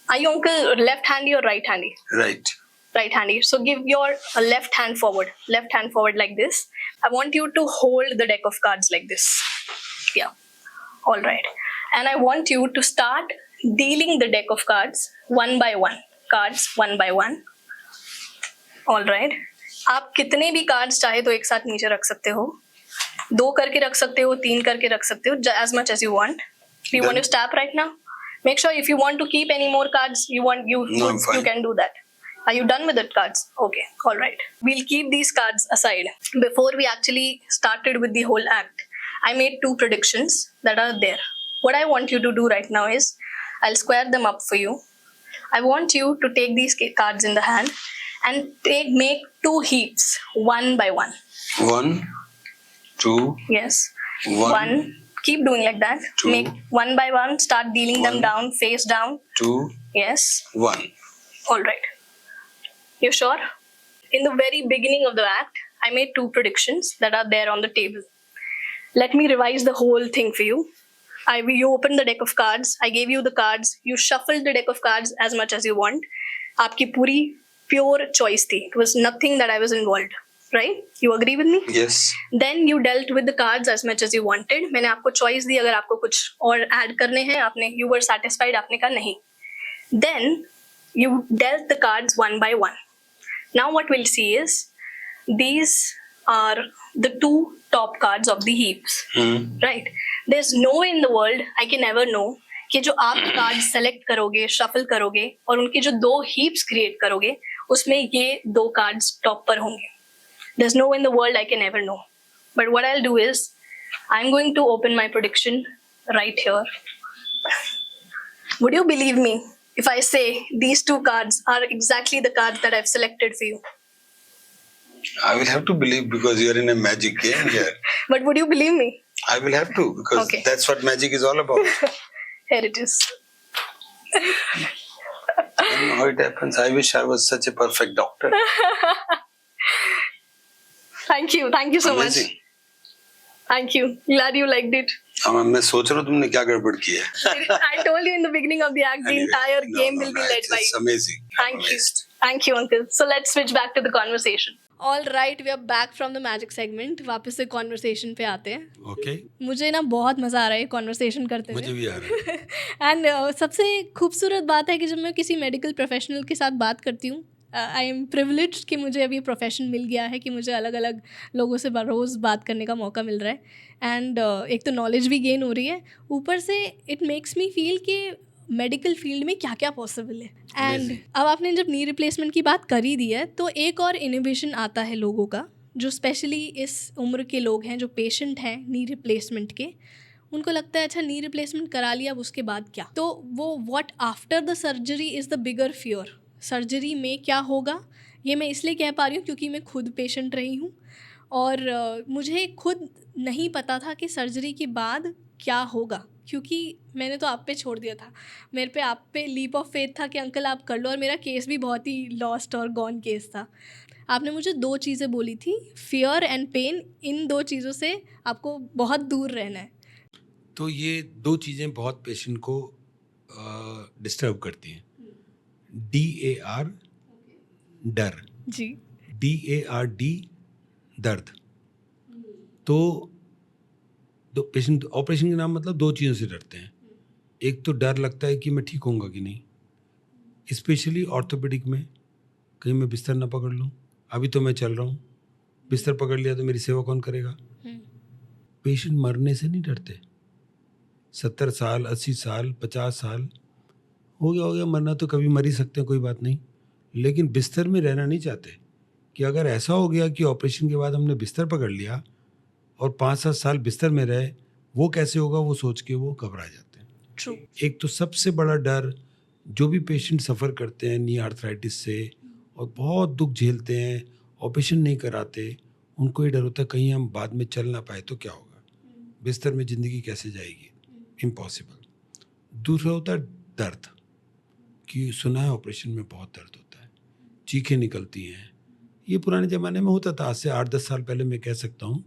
Are you uncle left-handy or right-handy? Right. Right-handy. So give your left hand forward like this. I want you to hold the deck of cards like this. Yeah. All right. And I want you to start dealing the deck of cards one by one. Cards one by one. All right. आप कितने भी cards चाहे तो एक साथ नीचे रख सकते हो. 2 करके रख सकते हो, 3 करके रख सकते हो, as much as you want. Do you want to stop right now? Make sure if you want to keep any more cards, No, I'm fine. you can do that. Are you done with the cards? Okay, all right. We'll keep these cards aside. Before we actually started with the whole act, I made 2 predictions that are there. What I want you to do right now is, I'll square them up for you. I want you to take these cards in the hand and make 2 heaps, one by one. 1, 2, Yes. 1, Keep doing like that. 2, Make one by one. Start dealing them 1, down, face down. 2, Yes. 1. All right. You sure? In the very beginning of the act, I made 2 predictions that are there on the table. Let me revise the whole thing for you. You opened the deck of cards. I gave you the cards. You shuffled the deck of cards as much as you want. आपकी पूरी pure choice थी. It was nothing that I was involved. Right? You agree with me? Yes. Then you dealt with the cards as much as you wanted. मैंने आपको choice दी, अगर आपको कुछ और add करने हैं, आपने you were satisfied, आपने कहा नहीं. Then you dealt the cards one by one. Now what we'll see is these are the 2 top cards of the heaps. Right? There's no way in the world I can ever know कि जो आप card select करोगे, shuffle करोगे और उनकी जो 2 heaps create करोगे, उसमें ये 2 कार्ड्स टॉप पर होंगे. There's no way in the world I can ever know. But what I'll do is, I'm going to open my prediction right here. Would you believe me if I say these 2 cards are exactly the cards that I've selected for you? I will have to believe because you're in a magic game here. But would you believe me? I will have to because Okay. that's what magic is all about. Here it is. I don't know how it happens. I wish I was such a perfect doctor. Thank you so much. Amazing. Thank you. Glad you liked it. अब मैं सोच रहा हूँ तुमने क्या गड़बड़ की है. I told you in the beginning of the act, the Anyway, entire game will be led it's by you. amazing. Thank you, uncle. So let's switch back to the conversation. All right, we are back from the magic segment. वापस से conversation पे आते हैं. Okay, मुझे ना बहुत मज़ा आ रहा है conversation करते हुए. मुझे भी आ रहा है. एंड सबसे खूबसूरत बात है कि जब मैं किसी मेडिकल प्रोफेशनल के साथ बात करती हूँ, आई एम प्रिविलेज्ड कि मुझे अभी प्रोफेशन मिल गया है कि मुझे अलग अलग लोगों से रोज़ बात करने का मौका मिल रहा है. एंड एक तो नॉलेज भी गेन हो रही है, ऊपर से इट मेक्स मी फील कि मेडिकल फील्ड में क्या क्या पॉसिबल है. एंड अब आपने जब नी रिप्लेसमेंट की बात कर ही दी है, तो एक और इनोवेशन आता है लोगों का, जो स्पेशली इस उम्र के लोग हैं जो पेशेंट हैं नी रिप्लेसमेंट के. उनको लगता है अच्छा नी रिप्लेसमेंट करा लिया, अब उसके बाद क्या. तो वो what after the surgery is the bigger fear. Surgery में क्या होगा, ये मैं इसलिए कह पा रही हूँ क्योंकि मैं खुद पेशेंट रही हूँ और मुझे खुद नहीं पता था कि सर्जरी के बाद क्या होगा, क्योंकि मैंने तो आप पे छोड़ दिया था. मेरे पे आप पे लीप ऑफ फेथ था कि अंकल आप कर लो, और मेरा केस भी बहुत ही लॉस्ट और गॉन केस था. आपने मुझे 2 चीज़ें बोली थी, फियर एंड पेन. इन 2 चीज़ों से आपको बहुत दूर रहना है. तो ये 2 चीज़ें बहुत पेशेंट को डिस्टर्ब करती हैं. DAR डर, जी. DARD दर्द. तो पेशेंट ऑपरेशन के नाम मतलब 2 चीज़ों से डरते हैं. एक तो डर लगता है कि मैं ठीक होऊंगा कि नहीं, स्पेशली ऑर्थोपेडिक में, कहीं मैं बिस्तर ना पकड़ लूँ. अभी तो मैं चल रहा हूँ, बिस्तर पकड़ लिया तो मेरी सेवा कौन करेगा. पेशेंट मरने से नहीं डरते. 70 साल 80 साल 50 साल हो गया मरना तो कभी मर ही सकते हैं, कोई बात नहीं. लेकिन बिस्तर में रहना नहीं चाहते कि अगर ऐसा हो गया कि ऑपरेशन के बाद हमने बिस्तर पकड़ लिया और 5-7 साल बिस्तर में रहे, वो कैसे होगा, वो सोच के वो घबरा जाते हैं. True. एक तो सबसे बड़ा डर जो भी पेशेंट सफ़र करते हैं नी आर्थराइटिस से और बहुत दुख झेलते हैं, ऑपरेशन नहीं कराते, उनको ये डर होता है कहीं हम बाद में चल ना पाए तो क्या होगा, बिस्तर में ज़िंदगी कैसे जाएगी, इम्पॉसिबल. दूसरा होता है दर्द, कि सुना है ऑपरेशन में बहुत दर्द होता है, चीखें निकलती हैं. ये पुराने ज़माने में होता था, आज से 8-10 साल पहले मैं कह सकता हूँ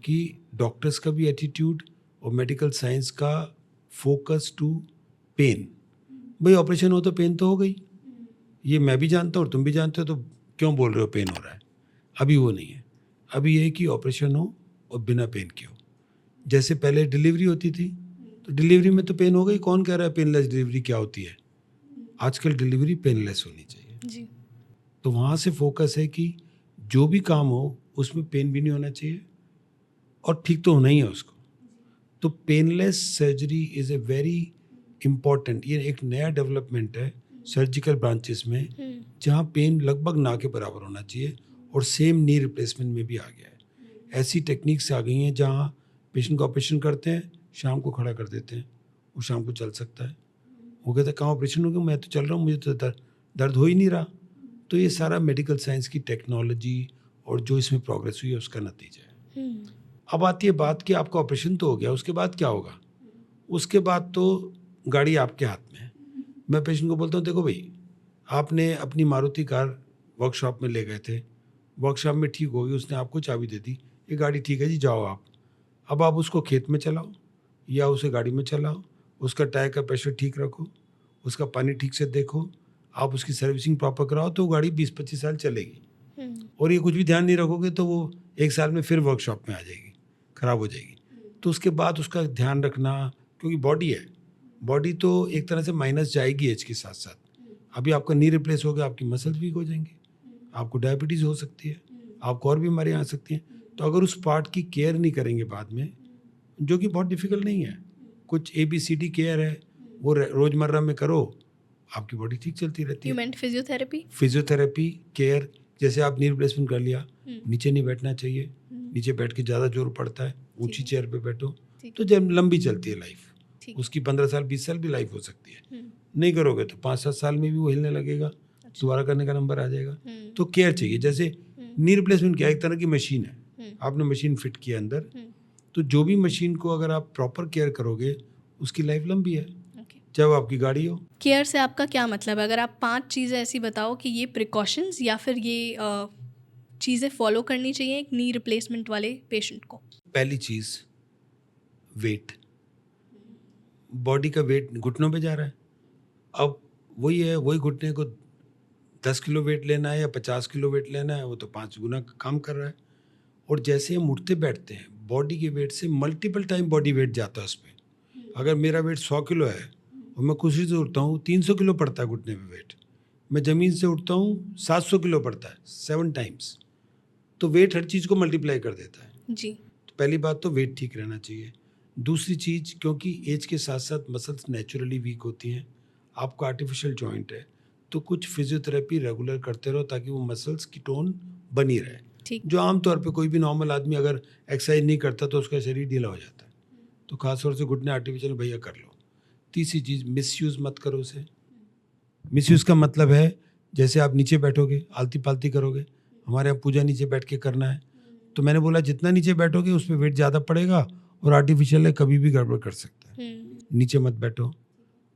कि डॉक्टर्स का भी एटीट्यूड और मेडिकल साइंस का फोकस टू पेन. भाई ऑपरेशन हो तो पेन तो हो गई, ये मैं भी जानता हूँ और तुम भी जानते हो, तो क्यों बोल रहे हो पेन हो रहा है. अभी वो नहीं है. अभी ये है कि ऑपरेशन हो और बिना पेन के हो. जैसे पहले डिलीवरी होती थी तो डिलीवरी में तो पेन हो गई, कौन कह रहा है पेनलेस डिलीवरी क्या होती है. आजकल डिलीवरी पेनलेस होनी चाहिए जी. तो वहाँ से फोकस है कि जो भी काम हो उसमें पेन भी नहीं होना चाहिए और ठीक तो होना ही है उसको. तो painless surgery is a very important, ये एक नया डेवलपमेंट है सर्जिकल ब्रांचेस में, जहाँ पेन लगभग ना के बराबर होना चाहिए और सेम नी रिप्लेसमेंट में भी आ गया है. ऐसी टेक्निक्स आ गई हैं जहाँ पेशेंट को ऑपरेशन करते हैं, शाम को खड़ा कर देते हैं, वो शाम को चल सकता है. वो कहता है कहाँ ऑपरेशन हो गया, मैं तो चल रहा हूँ, मुझे तो दर्द हो ही नहीं रहा. तो ये सारा मेडिकल साइंस की टेक्नोलॉजी और जो इसमें प्रोग्रेस हुई है उसका नतीजा है. अब आती है बात कि आपका ऑपरेशन तो हो गया, उसके बाद क्या होगा. उसके बाद तो गाड़ी आपके हाथ में है. मैं पेशेंट को बोलता हूँ देखो भाई, आपने अपनी मारुति कार वर्कशॉप में ले गए थे, वर्कशॉप में ठीक हो गई, उसने आपको चाबी दे दी, ये गाड़ी ठीक है जी जाओ आप. अब आप उसको खेत में चलाओ या उसे गाड़ी में चलाओ, उसका टायर का प्रेशर ठीक रखो, उसका पानी ठीक से देखो, आप उसकी सर्विसिंग प्रॉपर कराओ, तो वो गाड़ी 20-25 साल चलेगी. और ये कुछ भी ध्यान नहीं रखोगे तो वो 1 साल में फिर वर्कशॉप में आ जाएगी, ख़राब हो जाएगी. तो उसके बाद उसका ध्यान रखना, क्योंकि बॉडी है, बॉडी तो एक तरह से माइनस जाएगी एज के साथ साथ. अभी आपका नी रिप्लेस हो गया, आपकी मसल्स वीक हो जाएंगी, आपको डायबिटीज़ हो सकती है, आपको और बीमारियाँ आ सकती हैं. तो अगर उस पार्ट की केयर नहीं करेंगे बाद में, जो कि बहुत डिफ़िकल्ट नहीं है, कुछ ABCD केयर है, वो रोजमर्रा में करो, आपकी बॉडी ठीक चलती रहती यू है। मेंट फिजियोथेरेपी? फिजियोथेरेपी, केयर, जैसे आप नी रिप्लेसमेंट कर लिया, नीचे नहीं बैठना चाहिए, नीचे बैठ के ज़्यादा जोर पड़ता है, ऊंची चेयर पे बैठो, तो जब लंबी चलती है लाइफ, उसकी 15 साल 20 साल भी लाइफ हो सकती है। नहीं करोगे तो 5-7 साल में भी वो हिलने लगेगा, दोबारा करने का नंबर आ जाएगा। तो केयर चाहिए। जैसे नी रिप्लेसमेंट क्या, एक तरह की मशीन है, आपने मशीन फिट किया अंदर, तो जो भी मशीन को अगर आप प्रॉपर केयर करोगे उसकी लाइफ लंबी है, चाहे वो आपकी गाड़ी हो। केयर से आपका क्या मतलब है? अगर आप 5 चीज़ें ऐसी बताओ कि ये प्रिकॉशंस या फिर ये चीज़ें फॉलो करनी चाहिए एक नी रिप्लेसमेंट वाले पेशेंट को। पहली चीज़, वेट, बॉडी का वेट घुटनों पे जा रहा है। अब वही है, वही घुटने को 10 किलो वेट लेना है या 50 किलो वेट लेना है, वो तो 5 गुना काम कर रहा है। और जैसे हम उठते बैठते हैं, बॉडी के वेट से मल्टीपल टाइम बॉडी वेट जाता है उस पर। अगर मेरा वेट 100 किलो है और मैं कुर्सी से उठता हूँ, 300 किलो पड़ता है घुटने पे वेट। मैं ज़मीन से उठता हूँ, 700 किलो पड़ता है, 7 टाइम्स। तो वेट हर चीज़ को मल्टीप्लाई कर देता है जी। तो पहली बात तो वेट ठीक रहना चाहिए। दूसरी चीज़, क्योंकि एज के साथ साथ मसल्स नेचुरली वीक होती हैं, आपका आर्टिफिशियल जॉइंट है, तो कुछ फिजियोथेरेपी रेगुलर करते रहो ताकि वो मसल्स की टोन बनी रहे। जो आमतौर पे कोई भी नॉर्मल आदमी अगर एक्सरसाइज नहीं करता तो उसका शरीर ढीला हो जाता है, तो खासतौर से घुटने आर्टिफिशियल भैया कर लो। तीसरी चीज़, मिसयूज़ मत करो उसे। मिसयूज़ का मतलब है जैसे आप नीचे बैठोगे, आलती पालती करोगे, हमारे यहाँ पूजा नीचे बैठ के करना है, तो मैंने बोला जितना नीचे बैठोगे उस पर वेट ज़्यादा पड़ेगा और आर्टिफिशियल है, कभी भी गड़बड़ कर सकता है, नीचे मत बैठो।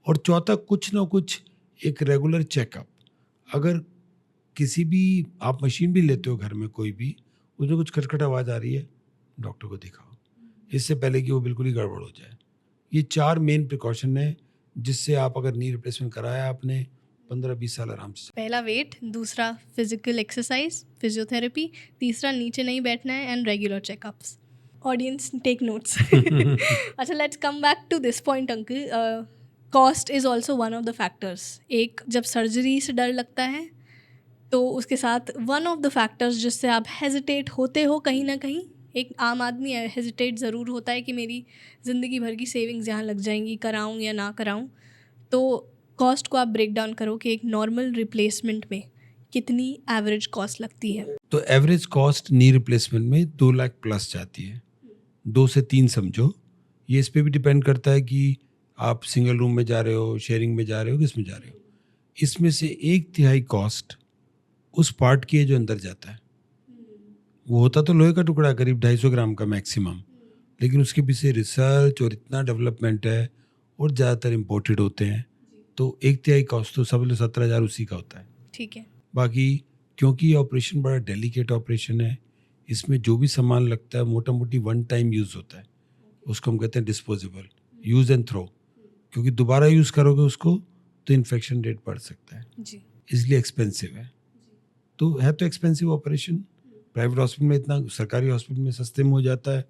और चौथा, कुछ ना कुछ एक रेगुलर चेकअप। अगर किसी भी आप मशीन भी लेते हो घर में, कोई भी, उसमें कुछ खटखट आवाज़ आ रही है, डॉक्टर को दिखाओ, इससे पहले कि वो बिल्कुल ही गड़बड़ हो जाए। ये 4 मेन प्रिकॉशन है जिससे आप अगर नी रिप्लेसमेंट कराया आपने, 15-20 साल आराम से। पहला वेट, दूसरा फिजिकल एक्सरसाइज, फिजियोथेरेपी, तीसरा नीचे नहीं बैठना है, and regular checkups. Audience take notes. अच्छा, let's come back to this point uncle. Cost is also one of the factors. एक, जब सर्जरी से डर लगता है तो उसके साथ वन ऑफ द फैक्टर्स जिससे आप हेजिटेट होते हो कहीं ना कहीं, एक आम आदमी हेजिटेट ज़रूर होता है कि मेरी ज़िंदगी भर की सेविंग्स यहाँ लग जाएंगी, कराऊँ या ना कराऊँ। तो कॉस्ट को आप ब्रेक डाउन करो कि एक नॉर्मल रिप्लेसमेंट में कितनी एवरेज कॉस्ट लगती है? तो एवरेज कॉस्ट नी रिप्लेसमेंट में 2 लाख प्लस जाती है, 2 से 3 समझो। ये इस पे भी डिपेंड करता है कि आप सिंगल रूम में जा रहे हो, शेयरिंग में जा रहे हो, किस में जा रहे हो। इसमें से 1/3 कॉस्ट उस पार्ट की है जो अंदर जाता है। वो होता तो लोहे का टुकड़ा करीब 250 ग्राम का मैक्सिमम, लेकिन उसके पीछे रिसर्च और इतना डेवलपमेंट है और ज़्यादातर इम्पोर्टेड होते हैं, तो 1/3 कॉस्ट तो सब 17,000 उसी का होता है। ठीक है। बाकी क्योंकि ये ऑपरेशन बड़ा डेलिकेट ऑपरेशन है, इसमें जो भी सामान लगता है मोटा मोटी 1 टाइम यूज़ होता है, उसको हम कहते हैं डिस्पोजेबल, यूज़ एंड थ्रो, क्योंकि दोबारा यूज़ करोगे उसको तो इन्फेक्शन रेट बढ़ सकता है जी। इसलिए एक्सपेंसिव है। तो है तो एक्सपेंसिव ऑपरेशन। प्राइवेट हॉस्पिटल में इतना, सरकारी हॉस्पिटल में सस्ते में हो जाता है।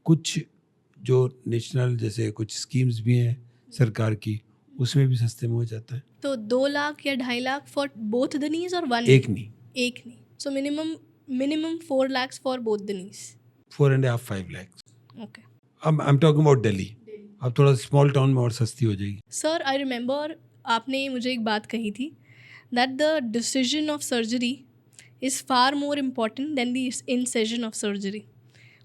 कुछ जो नेशनल जैसे कुछ स्कीम्स भी हैं सरकार की, उसमें भी सस्ते में हो जाता है। तो 2 लाख या 2.5 lakh for both the knees और वन? एक नी। एक knee. So minimum 4 lakhs for both the knees. 4.5-5 lakhs। Okay. अब I am talking about Delhi. अब थोड़ा स्मॉल टाउन में और सस्ती हो जाएगी। सर, आई रिमेंबर आपने मुझे एक बात कही थी that the decision of surgery is far more important than the incision of surgery.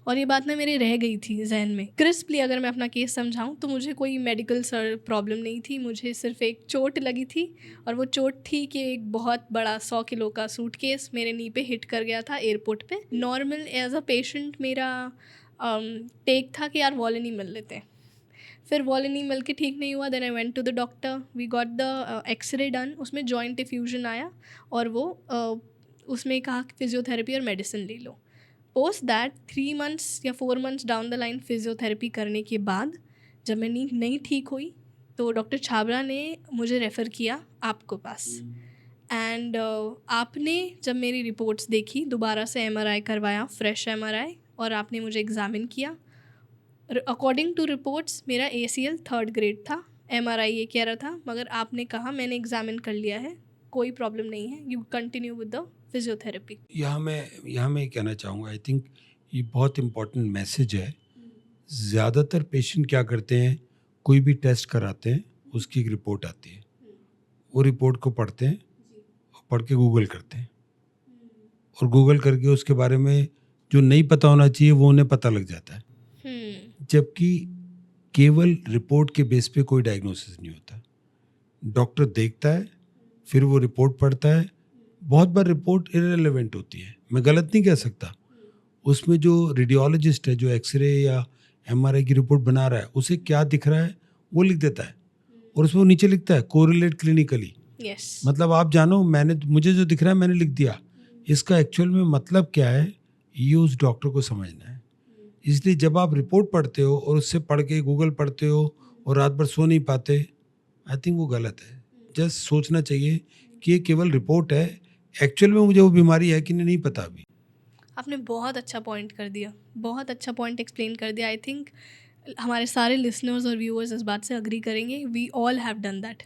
और ये बात ना मेरे रह गई थी जहन में। क्रिस्पली अगर मैं अपना केस समझाऊं तो मुझे कोई मेडिकल प्रॉब्लम नहीं थी, मुझे सिर्फ एक चोट लगी थी, और वो चोट थी कि एक बहुत बड़ा 100 किलो का सूटकेस मेरे नी पे हिट कर गया था एयरपोर्ट पे। नॉर्मल एज अ पेशेंट मेरा टेक था कि यार वॉलिनीमल लेते हैं। फिर वॉलिनीमल के ठीक नहीं हुआ, then I went to the doctor, we got the x-ray done, उसमें जॉइंट डिफ्यूजन आया और वो उसमें कहा कि फिजियोथेरेपी और मेडिसिन ले लो। पोस्ट दैट 3 months या 4 months down the line physiotherapy करने के बाद जब मैं नहीं ठीक हुई तो डॉक्टर छाबरा ने मुझे रेफ़र किया आपको पास। एंड आपने जब मेरी रिपोर्ट्स देखी, दोबारा से MRI करवाया, फ्रेश MRI, और आपने मुझे एग्ज़ामिन किया। अकॉर्डिंग टू रिपोर्ट्स मेरा ACL 3rd grade था, MRI ये कह रहा था, मगर आपने कहा मैंने एग्ज़ामिन कर लिया है, कोई प्रॉब्लम नहीं है, you continue with the physiotherapy. यहाँ मैं कहना चाहूँगा, आई थिंक ये बहुत इम्पोर्टेंट मैसेज है। ज़्यादातर पेशेंट क्या करते हैं, कोई भी टेस्ट कराते हैं उसकी एक रिपोर्ट आती है, वो रिपोर्ट को पढ़ते हैं, पढ़ के गूगल करते हैं, और गूगल करके उसके बारे में जो नहीं पता होना चाहिए वो उन्हें पता लग जाता है, जबकि केवल रिपोर्ट के बेस पे कोई डायग्नोसिस नहीं होता। डॉक्टर देखता है, फिर वो रिपोर्ट पढ़ता है। बहुत बार रिपोर्ट इररिलेवेंट होती है, मैं गलत नहीं कह सकता, उसमें जो रेडियोलॉजिस्ट है, जो एक्सरे या एमआरआई की रिपोर्ट बना रहा है, उसे क्या दिख रहा है वो लिख देता है, और उसमें वो नीचे लिखता है कोरिलेट क्लिनिकली। मतलब आप जानो, मुझे जो दिख रहा है मैंने लिख दिया, इसका एक्चुअल में मतलब क्या है ये उस डॉक्टर को समझना है। इसलिए जब आप रिपोर्ट पढ़ते हो और उससे पढ़ के गूगल पढ़ते हो और रात भर सो नहीं पाते, आई थिंक वो गलत है। जस्ट सोचना चाहिए कि ये केवल रिपोर्ट है, एक्चुअल में मुझे वो बीमारी है कि नहीं पता अभी। आपने बहुत अच्छा पॉइंट कर दिया, बहुत अच्छा पॉइंट एक्सप्लेन कर दिया। आई थिंक हमारे सारे लिसनर्स और व्यूअर्स इस बात से अग्री करेंगे, we all have done that,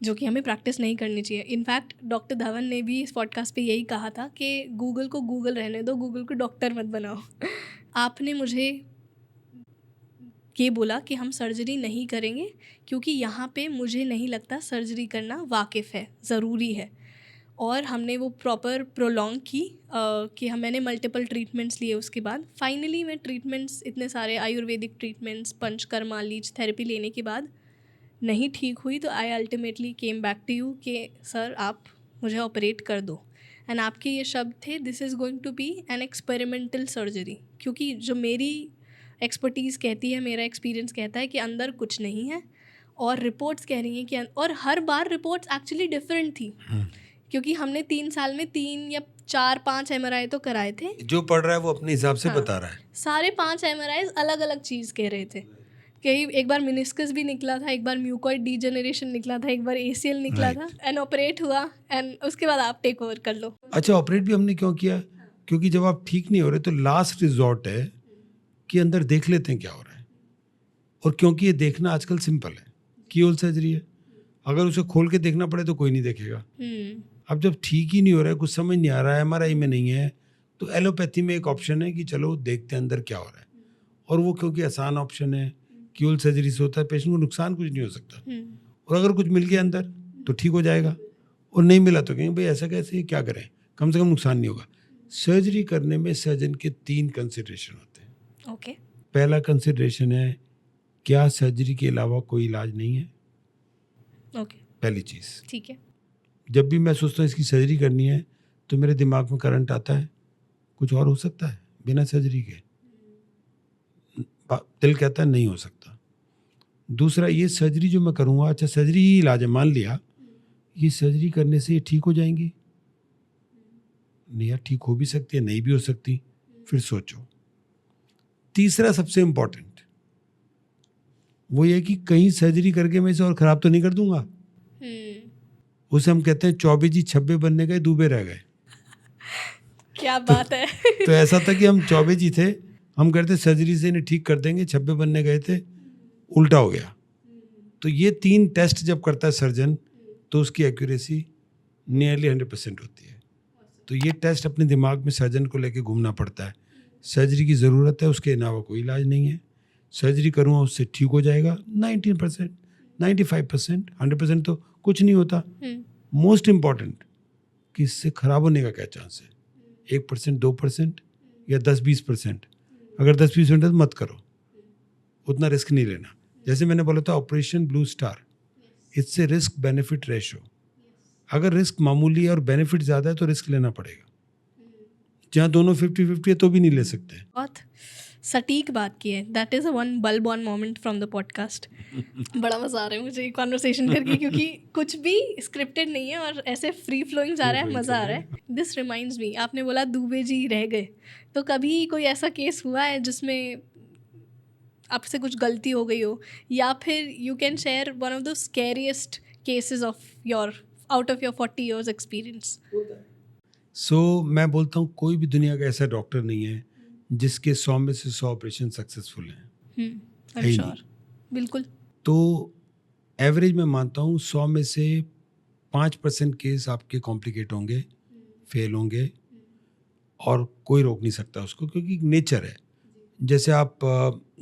जो कि हमें प्रैक्टिस नहीं करनी चाहिए। इनफैक्ट डॉक्टर धवन ने भी इस पॉडकास्ट पे यही कहा था कि गूगल को गूगल रहने दो, गूगल को डॉक्टर मत बनाओ। आपने मुझे ये बोला कि हम सर्जरी नहीं करेंगे क्योंकि यहाँ पे मुझे नहीं लगता सर्जरी करना वाकिफ़ है, ज़रूरी है। और हमने वो प्रॉपर प्रोलॉन्ग की कि मैंने मल्टीपल ट्रीटमेंट्स लिए। उसके बाद फाइनली मैं ट्रीटमेंट्स, इतने सारे Ayurvedic treatments, panchakarma, leech therapy लेने के बाद नहीं ठीक हुई, तो I ultimately came back to you कि सर आप मुझे ऑपरेट कर दो। एंड आपके ये शब्द थे, this is going to be an experimental surgery, क्योंकि जो मेरी एक्सपर्टीज़ कहती है, मेरा एक्सपीरियंस कहता है कि अंदर कुछ नहीं है, और रिपोर्ट्स कह रही हैं कि और हर बार रिपोर्ट्स एक्चुअली डिफरेंट थी, क्योंकि हमने 3 साल में 3 या 4-5 MRI तो कराए थे। जो पढ़ रहा है वो अपने हिसाब से बता रहा है। सारे 5 MRIs अलग अलग चीज़ कह रहे थे। कहीं एक बार मिनिस्कस भी निकला था, एक बार म्यूकॉइड डीजेनरेशन निकला था, एक बार ACL निकला था, एंड ऑपरेट हुआ, एंड उसके बाद आप टेक ओवर कर लो। अच्छा, ऑपरेट भी हमने क्यों किया? क्योंकि जब आप ठीक नहीं हो रहे तो लास्ट रिजॉर्ट है कि अंदर देख लेते हैं क्या हो रहा है, और क्योंकि ये देखना आजकल सिंपल है, कीहोल सर्जरी है, अगर उसे खोल के देखना पड़े तो कोई नहीं देखेगा। अब जब ठीक ही नहीं हो रहा है, कुछ समझ नहीं आ रहा है, MRI में नहीं है, तो एलोपैथी में एक ऑप्शन है कि चलो देखते हैं अंदर क्या हो रहा है, और वो क्योंकि आसान ऑप्शन है, कीहोल सर्जरी से होता है, पेशेंट को नुकसान कुछ नहीं हो सकता, और अगर कुछ मिल गया अंदर तो ठीक हो जाएगा, और नहीं मिला तो कहेंगे भाई ऐसा कैसे, क्या करें, कम से कम नुकसान नहीं होगा। सर्जरी करने में सर्जन के 3 कंसिडरेशन होते हैं। ओके। पहला कंसिडरेशन है, क्या सर्जरी के अलावा कोई इलाज नहीं है? ओके, पहली चीज़। ठीक है। जब भी मैं सोचता हूँ इसकी सर्जरी करनी है तो मेरे दिमाग में करंट आता है, कुछ और हो सकता है बिना सर्जरी के? दिल कहता है नहीं हो सकता। दूसरा, ये सर्जरी जो मैं करूँगा, अच्छा सर्जरी ही इलाज है, मान लिया ये सर्जरी करने से ये ठीक हो जाएंगी? नहीं यार, ठीक हो भी सकती है, नहीं भी हो सकती, फिर सोचो। तीसरा सबसे इम्पोर्टेंट वो ये कि कहीं सर्जरी करके मैं इसे और ख़राब तो नहीं कर दूंगा। उसे हम कहते हैं 24 जी 26 बनने गए, डूबे रह गए। क्या बात है। तो ऐसा था कि हम 24 जी थे, हम कहते सर्जरी से इन्हें ठीक कर देंगे, 26 बनने गए थे, उल्टा हो गया। तो ये 3 टेस्ट जब करता है सर्जन तो उसकी एक्यूरेसी नियरली 100% होती है। तो ये टेस्ट अपने दिमाग में सर्जन को लेके घूमना पड़ता है। सर्जरी की ज़रूरत है, उसके अलावा कोई इलाज नहीं है। सर्जरी करूँगा उससे ठीक हो जाएगा 19%, 95%, 100% तो कुछ नहीं होता। मोस्ट इम्पॉर्टेंट कि इससे ख़राब होने का क्या चांस है, 1%, 2% या 10-20%। अगर 10-20% तो मत करो, उतना रिस्क नहीं लेना। जैसे मैंने बोला था ऑपरेशन ब्लू स्टार, इससे रिस्क बेनिफिट रेशो, अगर रिस्क मामूली है और बेनिफिट ज़्यादा है तो रिस्क लेना पड़ेगा। जहाँ दोनों 50-50 है तो भी नहीं ले सकते। बहुत सटीक बात की है। That is a one bulb on moment from the podcast. बड़ा मज़ा आ रहा है मुझे ये कॉन्वर्सेशन करके, क्योंकि कुछ भी स्क्रिप्टेड नहीं है और ऐसे फ्री फ्लोइंग जा रहा है, मज़ा आ रहा है। दिस रिमाइंड्स मी, आपने बोला दुबे जी रह गए, तो कभी कोई ऐसा केस हुआ है जिसमें आपसे कुछ गलती हो गई हो, या फिर you can share one of the scariest cases of your out of your 40 years experience? मैं बोलता हूँ कोई भी दुनिया का ऐसा डॉक्टर नहीं है जिसके 100 में से 100 ऑपरेशन सक्सेसफुल हैं। I'm sure. बिल्कुल। तो एवरेज में मानता हूँ 100 में से 5% केस आपके कॉम्प्लिकेट होंगे, फेल होंगे, और कोई रोक नहीं सकता उसको, क्योंकि नेचर है। जैसे आप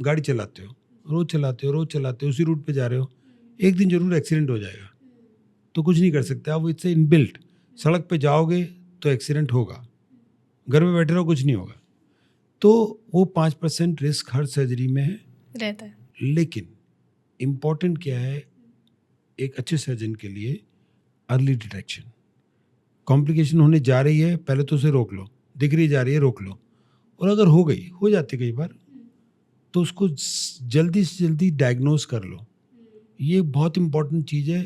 गाड़ी चलाते हो, रोज़ चलाते हो, उसी रूट पे जा रहे हो, एक दिन जरूर एक्सीडेंट हो जाएगा, तो कुछ नहीं कर सकते आप, इट्स इनबिल्ट। सड़क पे जाओगे तो एक्सीडेंट होगा, घर में बैठे रहो कुछ नहीं होगा। तो वो 5% रिस्क हर सर्जरी में है रहता है। लेकिन इम्पॉर्टेंट क्या है एक अच्छे सर्जन के लिए? Early detection. कॉम्प्लिकेशन होने जा रही है, पहले तो उसे रोक लो, दिख रही जा रही है रोक लो, और अगर हो गई, हो जाती कई बार, तो उसको जल्दी से जल्दी डायग्नोज कर लो। ये बहुत इंपॉर्टेंट चीज़ है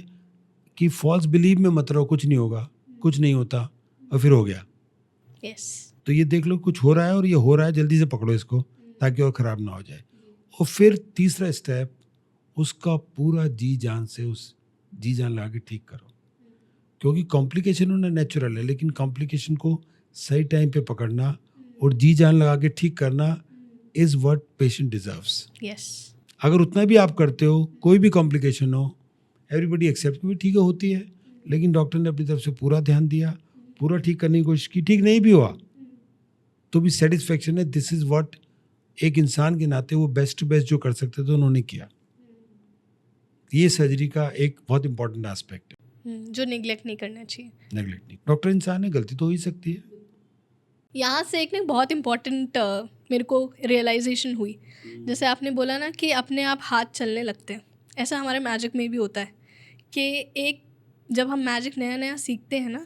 कि फॉल्स बिलीव में मत रहो, कुछ नहीं होगा, कुछ नहीं होता, और फिर हो गया। यस। तो ये देख लो कुछ हो रहा है और ये हो रहा है, जल्दी से पकड़ो इसको ताकि और ख़राब ना हो जाए। और फिर तीसरा स्टेप, उसका पूरा जी जान से उस जी जान लगा के ठीक करो, क्योंकि कॉम्प्लिकेशन होना नेचुरल है, लेकिन कॉम्प्लिकेशन को सही टाइम पे पकड़ना और जी जान लगा के ठीक करना is what patient deserves. Yes. अगर उतना भी आप करते हो, कोई भी कॉम्प्लिकेशन हो, एवरीबडी एक्सेप्ट कि ठीक है होती है, लेकिन डॉक्टर ने अपनी तरफ से पूरा ध्यान दिया, पूरा ठीक करने की कोशिश की, ठीक नहीं भी हुआ तो भी सेटिस्फेक्शन है। दिस इज़ व्हाट एक इंसान के नाते वो बेस्ट टू बेस्ट जो कर सकते थे उन्होंने किया। ये सर्जरी का एक बहुत इंपॉर्टेंट एस्पेक्ट है जो निगलेक्ट नहीं करना चाहिए। नेगलेक्ट नहीं, डॉक्टर इंसान है, गलती तो हो ही सकती है। यहाँ से एक ना बहुत इम्पॉर्टेंट मेरे को रियलाइजेशन हुई, जैसे आपने बोला ना कि अपने आप हाथ चलने लगते हैं, ऐसा हमारे मैजिक में भी होता है कि एक जब हम मैजिक नया नया सीखते हैं ना,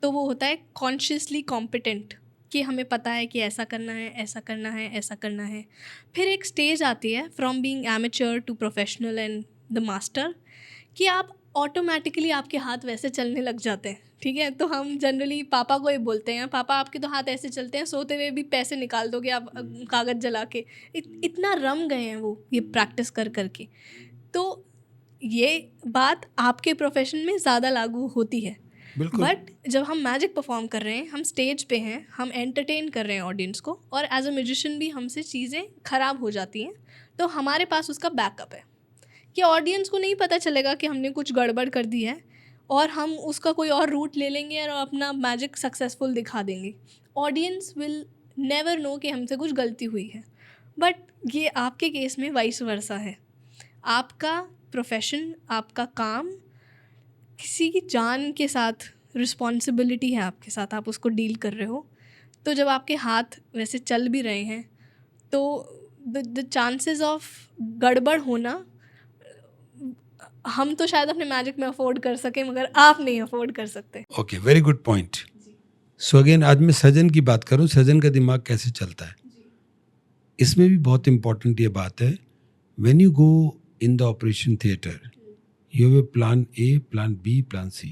तो वो होता है कॉन्शियसली कॉम्पिटेंट, कि हमें पता है कि ऐसा करना है, ऐसा करना है, ऐसा करना है। फिर एक स्टेज आती है from being amateur to professional and the master, कि आप ऑटोमेटिकली आपके हाथ वैसे चलने लग जाते हैं। ठीक है, तो हम जनरली पापा को ही बोलते हैं, पापा आपके तो हाथ ऐसे चलते हैं, सोते हुए भी पैसे निकाल दोगे आप कागज़ जला के। इतना रम गए हैं वो ये प्रैक्टिस कर करके। तो ये बात आपके प्रोफेशन में ज़्यादा लागू होती है। बट जब हम मैजिक परफॉर्म कर रहे हैं, हम स्टेज पे हैं, हम एंटरटेन कर रहे हैं ऑडियंस को, और एज अ म्यूजिशियन भी हमसे चीज़ें ख़राब हो जाती हैं, तो हमारे पास उसका बैकअप है कि ऑडियंस को नहीं पता चलेगा कि हमने कुछ गड़बड़ कर दी है, और हम उसका कोई और रूट ले लेंगे और अपना मैजिक सक्सेसफुल दिखा देंगे। ऑडियंस विल नेवर नो कि हमसे कुछ गलती हुई है। बट ये आपके केस में वाइस वर्सा है। आपका प्रोफेशन, आपका काम किसी की जान के साथ रिस्पॉन्सिबिलिटी है, आपके साथ आप उसको डील कर रहे हो। तो जब आपके हाथ वैसे चल भी रहे हैं तो द चांसेस ऑफ गड़बड़ होना हम तो शायद अपने मैजिक में अफोर्ड कर सकें, मगर आप नहीं अफोर्ड कर सकते। Okay, very good point. So again आज मैं सर्जन की बात करूं, सर्जन का दिमाग कैसे चलता है। इसमें भी बहुत इंपॉर्टेंट ये बात है, when you go in the operation theatre you have plan A, plan B, plan C.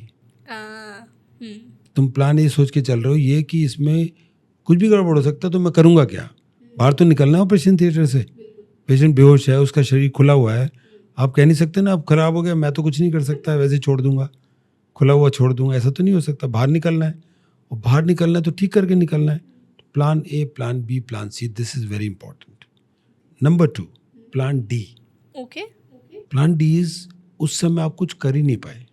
तुम प्लान ए सोच के चल रहे हो ये कि इसमें कुछ भी गड़बड़ हो सकता है, तो मैं करूँगा क्या? बाहर तो निकलना है ऑपरेशन थिएटर से, पेशेंट बेहोश है, उसका शरीर खुला हुआ है, आप कह नहीं सकते ना अब खराब हो गया मैं तो कुछ नहीं कर सकता, वैसे छोड़ दूंगा, खुला हुआ छोड़ दूंगा, ऐसा तो नहीं हो सकता। बाहर निकलना है, और बाहर निकलना है तो ठीक करके निकलना है। Plan A, plan B, plan C, this is very important. Number 2, plan D. Okay. Plan D is उस समय आप कुछ कर ही नहीं पाए,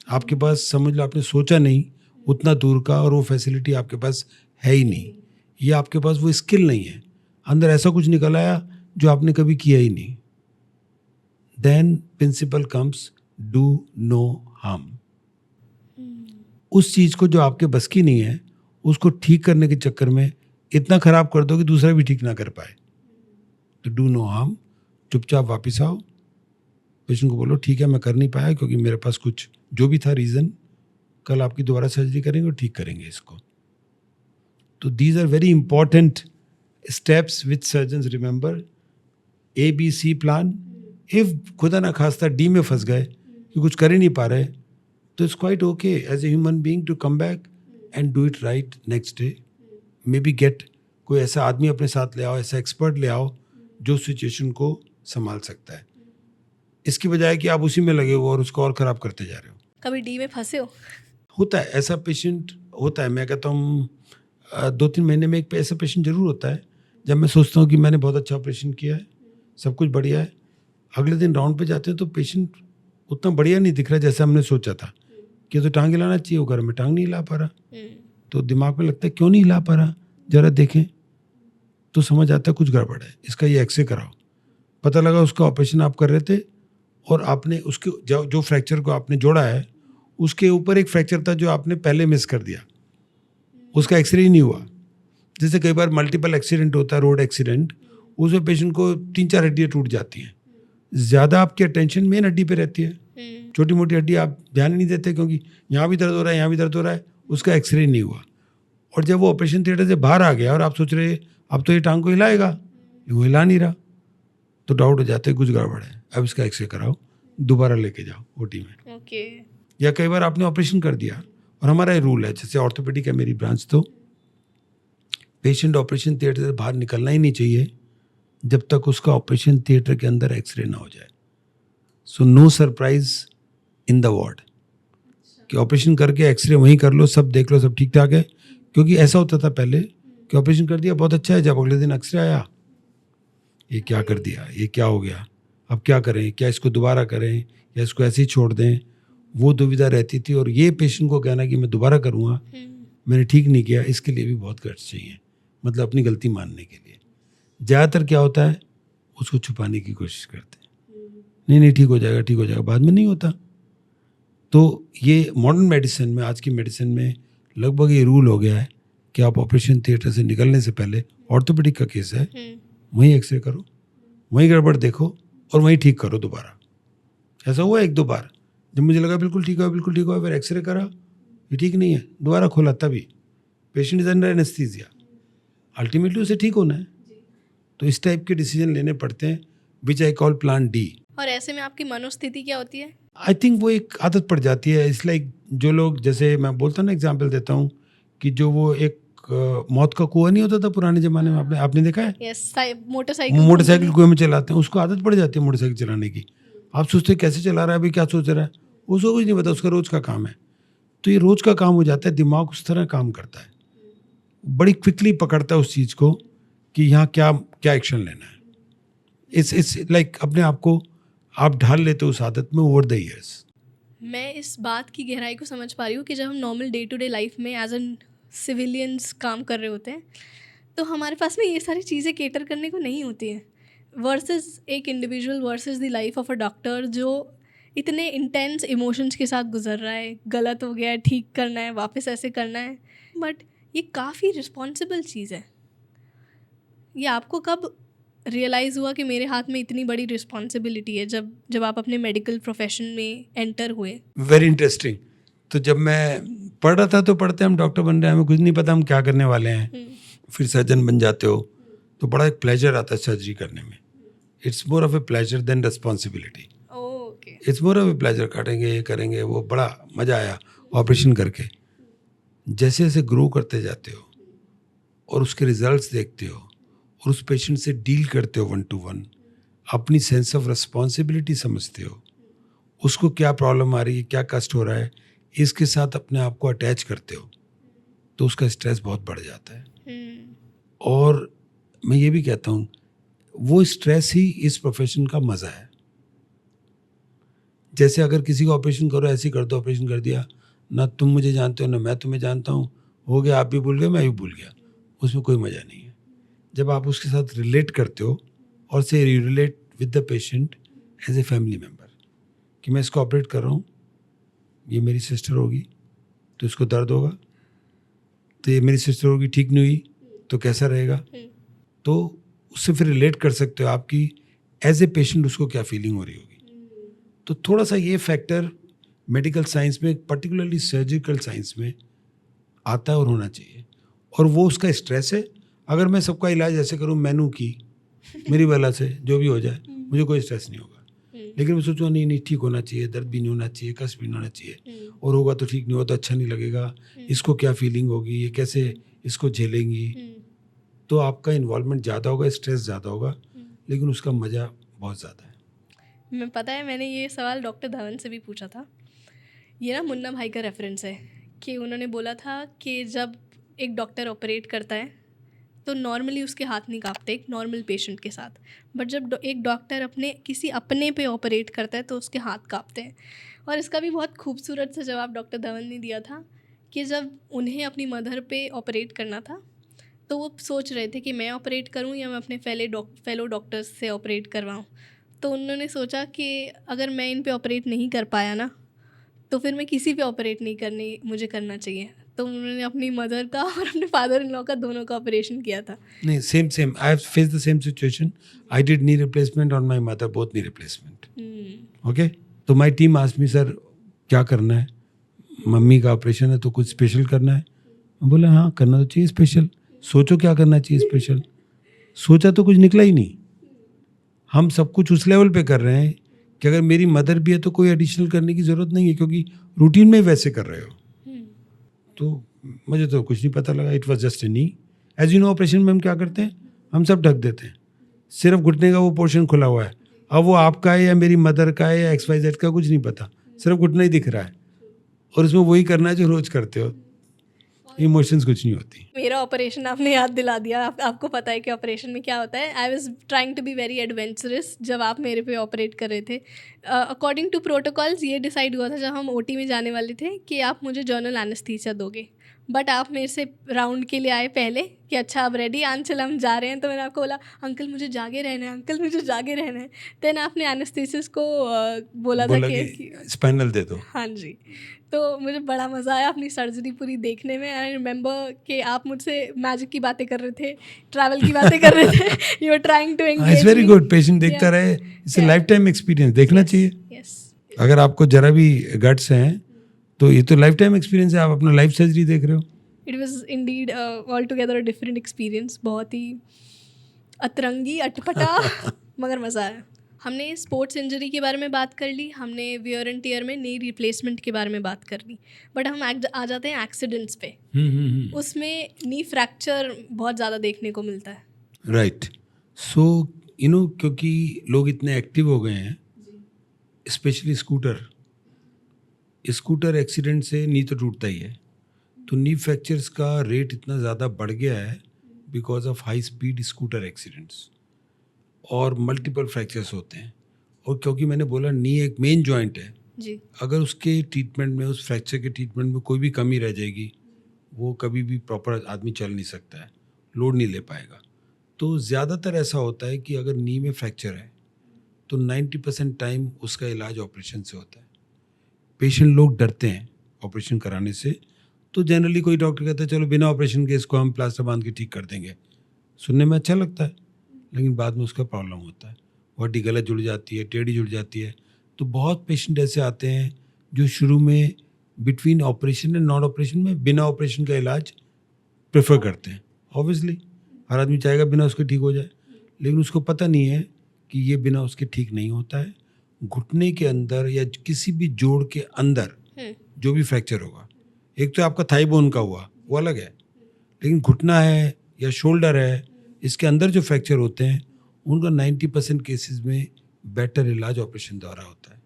आपके पास समझ लो आपने सोचा नहीं उतना दूर का, और वो फैसिलिटी आपके पास है ही नहीं, या आपके पास वो स्किल नहीं है, अंदर ऐसा कुछ निकल आया जो आपने कभी किया ही नहीं। Then principal comes, do no harm. उस चीज़ को जो आपके बस की नहीं है उसको ठीक करने के चक्कर में इतना खराब कर दो कि दूसरा भी ठीक ना कर पाए। तो डू नो हार्म, चुपचाप वापस आओ, पेशेंट को बोलो ठीक है मैं कर नहीं पाया क्योंकि मेरे पास कुछ जो भी था रीज़न, कल आपकी दोबारा सर्जरी करेंगे और ठीक करेंगे इसको। तो these are very important steps which surgeons remember. A B C plan, if खुदा ना खास्ता डी में फंस गए कि कुछ कर ही नहीं पा रहे, तो it's quite okay as a human being to come back and do it right next day. Maybe get कोई ऐसा आदमी अपने साथ ले आओ, ऐसा एक्सपर्ट ले आओ जो सिचुएशन को संभाल सकता है, इसकी बजाय कि आप उसी में लगे हो और उसको और ख़राब करते जा रहे हो। कभी डी में फंसे हो? होता है, ऐसा पेशेंट होता है। मैं कहता हूँ 2-3 महीने में एक ऐसा पेशेंट ज़रूर होता है जब मैं सोचता हूँ कि मैंने बहुत अच्छा ऑपरेशन किया है, सब कुछ बढ़िया है, अगले दिन राउंड पे जाते हैं तो पेशेंट उतना बढ़िया नहीं दिख रहा जैसा हमने सोचा था कि तो टांग हिलाना चाहिए, वो घर में टांग नहीं हिला पा रहा, तो दिमाग में लगता है क्यों नहीं हिला पा रहा, ज़रा देखें, तो समझ आता है कुछ गड़बड़ है, इसका ये एक्सरे कराओ। पता लगा उसका ऑपरेशन आप कर रहे थे और आपने उसके जो फ्रैक्चर को आपने जोड़ा है उसके ऊपर एक फ्रैक्चर था जो आपने पहले मिस कर दिया, उसका एक्सरे ही नहीं हुआ। जैसे कई बार मल्टीपल एक्सीडेंट होता है, रोड एक्सीडेंट, उसमें पेशेंट को 3-4 हड्डियाँ टूट जाती हैं। ज़्यादा आपकी अटेंशन मेन हड्डी पे रहती है, छोटी मोटी हड्डी आप ध्यान नहीं देते क्योंकि यहाँ भी दर्द हो रहा है, यहाँ भी दर्द हो रहा है, उसका एक्सरे नहीं हुआ। और जब वो ऑपरेशन थिएटर से बाहर आ गया और आप सोच रहे अब तो ये टांग को हिलाएगा, वो हिला नहीं रहा, तो डाउट हो जाते कुछ गड़बड़ है, अब इसका एक्सरे कराओ, दोबारा लेके जाओ ओटी में। ओके। या कई बार आपने ऑपरेशन कर दिया और हमारा ये रूल है, जैसे ऑर्थोपेडिक है मेरी ब्रांच, तो पेशेंट ऑपरेशन थिएटर से बाहर निकलना ही नहीं चाहिए जब तक उसका ऑपरेशन थिएटर के अंदर एक्सरे ना हो जाए। So no surprise in the ward, कि ऑपरेशन करके एक्सरे वहीं कर लो, सब देख लो, सब ठीक ठाक है। क्योंकि ऐसा होता था पहले कि ऑपरेशन कर दिया, बहुत अच्छा है, जब अगले दिन एक्सरे आया, ये क्या कर दिया, ये क्या हो गया, अब क्या करें, क्या इसको दोबारा करें या इसको ऐसे ही छोड़ दें, वो दुविधा रहती थी। और ये पेशेंट को कहना कि मैं दोबारा करूँगा, मैंने ठीक नहीं किया, इसके लिए भी बहुत गट्स चाहिए, मतलब अपनी गलती मानने के लिए। ज़्यादातर क्या होता है, उसको छुपाने की कोशिश करते हैं, नहीं ठीक हो जाएगा, ठीक हो जाएगा, बाद में नहीं होता। तो ये मॉडर्न मेडिसिन में, आज की मेडिसिन में लगभग ये रूल हो गया है कि आप ऑपरेशन थिएटर से निकलने से पहले, ऑर्थोपेडिक का केस है, वहीं एक्सरे करो, वहीं गड़बड़ देखो और वहीं ठीक करो दोबारा। ऐसा हुआ 1-2 बार, जब मुझे लगा बिल्कुल ठीक हुआ, फिर एक्सरे करा, ये ठीक नहीं है, दोबारा खोला, तभी patient is under anaesthesia, ultimately उसे ठीक होना है। तो इस टाइप के डिसीजन लेने पड़ते हैं, विच आई कॉल प्लान डी। और ऐसे में आपकी मनोस्थिति क्या होती है? आई थिंक वो एक आदत पड़ जाती है। इट्स लाइक जो लोग, जैसे मैं बोलता हूँ ना, एग्जांपल देता हूँ कि जो वो एक मौत का कुआं नहीं होता था पुराने ज़माने में, आपने देखा है? यस, मोटरसाइकिल कुएं में चलाते हैं, उसको आदत पड़ जाती है मोटरसाइकिल चलाने की। आप सोचते हैं कैसे चला रहा है, अभी क्या सोच रहा है, उसको कुछ नहीं पता, उसका रोज़ का काम है। तो ये रोज़ का काम हो जाता है, दिमाग उस तरह काम करता है, बड़ी क्विकली पकड़ता है उस चीज़ को कि यहाँ क्या एक्शन लेना है। इट्स लाइक अपने आप को आप ढाल लेते हो उस आदत में ओवर द ईयर्स। मैं इस बात की गहराई को समझ पा रही हूँ कि जब हम normal day to day life में एज एन सिविलियंस काम कर रहे होते हैं, तो हमारे पास में ये सारी चीज़ें केटर करने को नहीं होती हैं, वर्सेस एक individual, versus the life of a doctor जो इतने इंटेंस इमोशंस के साथ गुजर रहा है, गलत हो गया है, ठीक करना है, वापस ऐसे करना है। बट ये काफ़ी रिस्पॉन्सिबल चीज़ है। ये आपको कब रियलाइज़ हुआ कि मेरे हाथ में इतनी बड़ी रिस्पॉन्सिबिलिटी है, जब आप अपने मेडिकल प्रोफेशन में एंटर हुए? Very interesting. तो जब मैं पढ़ रहा था, तो पढ़ते हम डॉक्टर बन रहे हैं, हमें कुछ नहीं पता हम क्या करने वाले हैं, फिर सर्जन बन जाते हो, तो बड़ा एक प्लेजर आता है सर्जरी करने में। It's more of a pleasure than responsibility. Okay. It's more of a pleasure, काटेंगे, ये करेंगे, वो बड़ा मज़ा आया ऑपरेशन करके। जैसे जैसे ग्रो करते जाते हो और उसके रिजल्ट्स देखते हो और उस पेशेंट से डील करते हो 1 to 1, अपनी सेंस ऑफ रिस्पॉन्सिबिलिटी समझते हो, उसको क्या प्रॉब्लम आ रही है, क्या कष्ट हो रहा है, इसके साथ अपने आप को अटैच करते हो, तो उसका स्ट्रेस बहुत बढ़ जाता है। और मैं ये भी कहता हूँ, वो स्ट्रेस ही इस प्रोफेशन का मज़ा है। जैसे अगर किसी का ऑपरेशन करो, ऐसे ही कर दो, ऑपरेशन कर दिया, ना तुम मुझे जानते हो ना मैं तुम्हें जानता हूँ, हो गया, आप भी भूल गए, मैं भी भूल गया, उसमें कोई मज़ा नहीं है। जब आप उसके साथ रिलेट करते हो और से relate with the patient as a family member, कि मैं इसको ऑपरेट कर रहा हूँ, ये मेरी सिस्टर होगी तो इसको दर्द होगा, तो ये मेरी सिस्टर होगी, ठीक नहीं हुई तो कैसा रहेगा, तो उससे फिर रिलेट कर सकते हो आपकी एज ए पेशेंट उसको क्या फीलिंग हो रही होगी। तो थोड़ा सा ये फैक्टर मेडिकल साइंस में, पर्टिकुलरली सर्जिकल साइंस में आता है और होना चाहिए। और वो उसका स्ट्रेस है। अगर मैं सबका इलाज ऐसे करूँ मैनू की, मेरी वाला से जो भी हो जाए, मुझे कोई स्ट्रेस नहीं होगा। लेकिन मैं सोचूंगा नहीं ठीक होना चाहिए, दर्द भी नहीं होना चाहिए, कष्ट भी नहीं होना चाहिए, और होगा तो ठीक, नहीं होगा तो अच्छा नहीं लगेगा, इसको क्या फीलिंग होगी, ये कैसे इसको झेलेंगी, तो आपका इन्वॉल्वमेंट ज़्यादा होगा, स्ट्रेस ज़्यादा होगा, लेकिन उसका मज़ा बहुत ज़्यादा है। मैं पता है मैंने ये सवाल डॉक्टर धवन से भी पूछा था। ये ना मुन्ना भाई का रेफरेंस है कि उन्होंने बोला था कि जब एक डॉक्टर ऑपरेट करता है तो नॉर्मली उसके हाथ नहीं कांपते एक नॉर्मल पेशेंट के साथ, बट जब एक डॉक्टर किसी अपने पे ऑपरेट करता है तो उसके हाथ कांपते हैं। और इसका भी बहुत खूबसूरत सा जवाब डॉक्टर धवन ने दिया था कि जब उन्हें अपनी मदर पे ऑपरेट करना था तो वो सोच रहे थे कि मैं ऑपरेट करूं या मैं अपने फेलो डॉक्टर्स से ऑपरेट करवाऊं। तो उन्होंने सोचा कि अगर मैं इन पे ऑपरेट नहीं कर पाया ना, तो फिर मैं किसी पे ऑपरेट नहीं करनी, मुझे करना चाहिए। तो उन्होंने अपनी मदर का और अपने फादर इन लॉ का दोनों का ऑपरेशन किया था। नहीं, same I have faced the same situation. I did knee replacement on my mother, both knee replacement. Okay, तो my team asked me, sir क्या करना है, मम्मी का ऑपरेशन है तो कुछ स्पेशल करना है. मैं बोला हाँ करना तो चाहिए स्पेशल. सोचो क्या करना चाहिए स्पेशल. सोचा तो कुछ निकला ही नहीं. हम सब कुछ उस लेवल पे कर रहे हैं कि अगर मेरी मदर भी है तो कोई एडिशनल करने की ज़रूरत नहीं है, क्योंकि रूटीन में वैसे कर रहे हो. तो मुझे तो कुछ नहीं पता लगा. It was just a knee. As you know, operation में हम क्या करते हैं, हम सब ढक देते हैं. सिर्फ घुटने का वो पोर्शन खुला हुआ है. अब वो आपका है या मेरी मदर का है या XYZ का, कुछ नहीं पता. सिर्फ घुटना ही दिख रहा है और उसमें वही करना है जो रोज करते हो. इमोशंस कुछ नहीं होती. मेरा ऑपरेशन आपने याद दिला दिया. आपको पता है कि ऑपरेशन में क्या होता है. I was trying to be very adventurous जब आप मेरे पे ऑपरेट कर रहे थे. अकॉर्डिंग टू प्रोटोकॉल्स ये डिसाइड हुआ था जब हम OT में जाने वाले थे कि आप मुझे जनरल एनेस्थीसिया दोगे. बट आप मेरे से राउंड के लिए आए पहले कि अच्छा अब रेडी आंचल हम जा रहे हैं. तो मैंने आपको बोला अंकल मुझे जागे रहना है, अंकल मुझे जागे रहना है. देन आपने एनेस्थीसिस को बोला था कि स्पाइनल दे दो. हाँ जी. तो मुझे बड़ा मज़ा आया अपनी सर्जरी पूरी देखने में. आई रिमेंबर कि आप मुझसे मैजिक की बातें कर रहे थे, ट्रैवल की बातें कर रहे थे. You are trying to engage. It's very good. Patient देखता रहे. It's a lifetime experience. देखना चाहिए. यस. अगर आपको जरा भी गट्स हैं तो ये तो लाइफ टाइम एक्सपीरियंस है. आप अपना लाइफ सर्जरी देख रहे हो. It was Indeed all together a different experience. बहुत ही अतरंगी अटपटा मगर मज़ा आया. हमने स्पोर्ट्स इंजरी के बारे में बात कर ली, हमने वियर एंड टियर में नी रिप्लेसमेंट के बारे में बात कर ली. बट हम आ जाते हैं एक्सीडेंट्स पे. उसमें नी फ्रैक्चर बहुत ज़्यादा देखने को मिलता है. राइट. सो यू नो, क्योंकि लोग इतने एक्टिव हो गए हैं, स्पेशली स्कूटर एक्सीडेंट से नी तो टूटता ही है. तो नी फ्रैक्चर्स का रेट इतना ज़्यादा बढ़ गया है because of high speed scooter accidents, और मल्टीपल फ्रैक्चर्स होते हैं. और क्योंकि मैंने बोला नी एक मेन जॉइंट है जी. अगर उसके ट्रीटमेंट में, उस फ्रैक्चर के ट्रीटमेंट में कोई भी कमी रह जाएगी, वो कभी भी प्रॉपर आदमी चल नहीं सकता है, लोड नहीं ले पाएगा. तो ज़्यादातर ऐसा होता है कि अगर नी में फ्रैक्चर है तो 90% टाइम उसका इलाज ऑपरेशन से होता है. पेशेंट लोग डरते हैं ऑपरेशन कराने से. तो जनरली कोई डॉक्टर कहता है चलो बिना ऑपरेशन के इसको हम प्लास्टर बांध के ठीक कर देंगे. सुनने में अच्छा लगता है, लेकिन बाद में उसका प्रॉब्लम होता है. हड्डी गलत जुड़ जाती है, टेढ़ी जुड़ जाती है. तो बहुत पेशेंट ऐसे आते हैं जो शुरू में between operation and non operation में बिना ऑपरेशन का इलाज प्रेफर करते हैं. ऑब्वियसली हर आदमी चाहेगा बिना उसके ठीक हो जाए, लेकिन उसको पता नहीं है कि ये बिना उसके ठीक नहीं होता है. घुटने के अंदर या किसी भी जोड़ के अंदर जो भी फ्रैक्चर होगा, एक तो आपका थाई बोन का हुआ वो अलग है, लेकिन घुटना है या शोल्डर है, इसके अंदर जो फ्रैक्चर होते हैं उनका 90% केसेस में बेटर इलाज ऑपरेशन द्वारा होता है.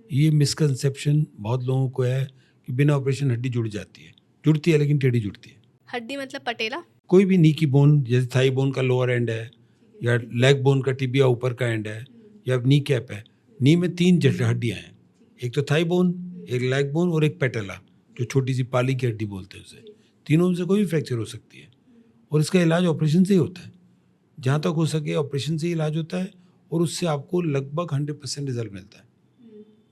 ये मिसकंसेप्शन बहुत लोगों को है कि बिना ऑपरेशन हड्डी जुड़ती है लेकिन टेढ़ी जुड़ती है. हड्डी मतलब पटेला? कोई भी नी की बोन, जैसे थाई बोन का लोअर एंड है या लेग बोन का टिबिया ऊपर का एंड है या नी कैप है. नी में 3 हड्डियाँ हैं, एक तो थाई बोन, एक लेग बोन और एक पेटेला, जो छोटी सी पाली की हड्डी बोलते हैं उसे. तीनों में से कोई भी फ्रैक्चर हो सकती है और इसका इलाज ऑपरेशन से ही होता है. जहाँ तक हो सके ऑपरेशन से ही इलाज होता है और उससे आपको लगभग 100% रिजल्ट मिलता है.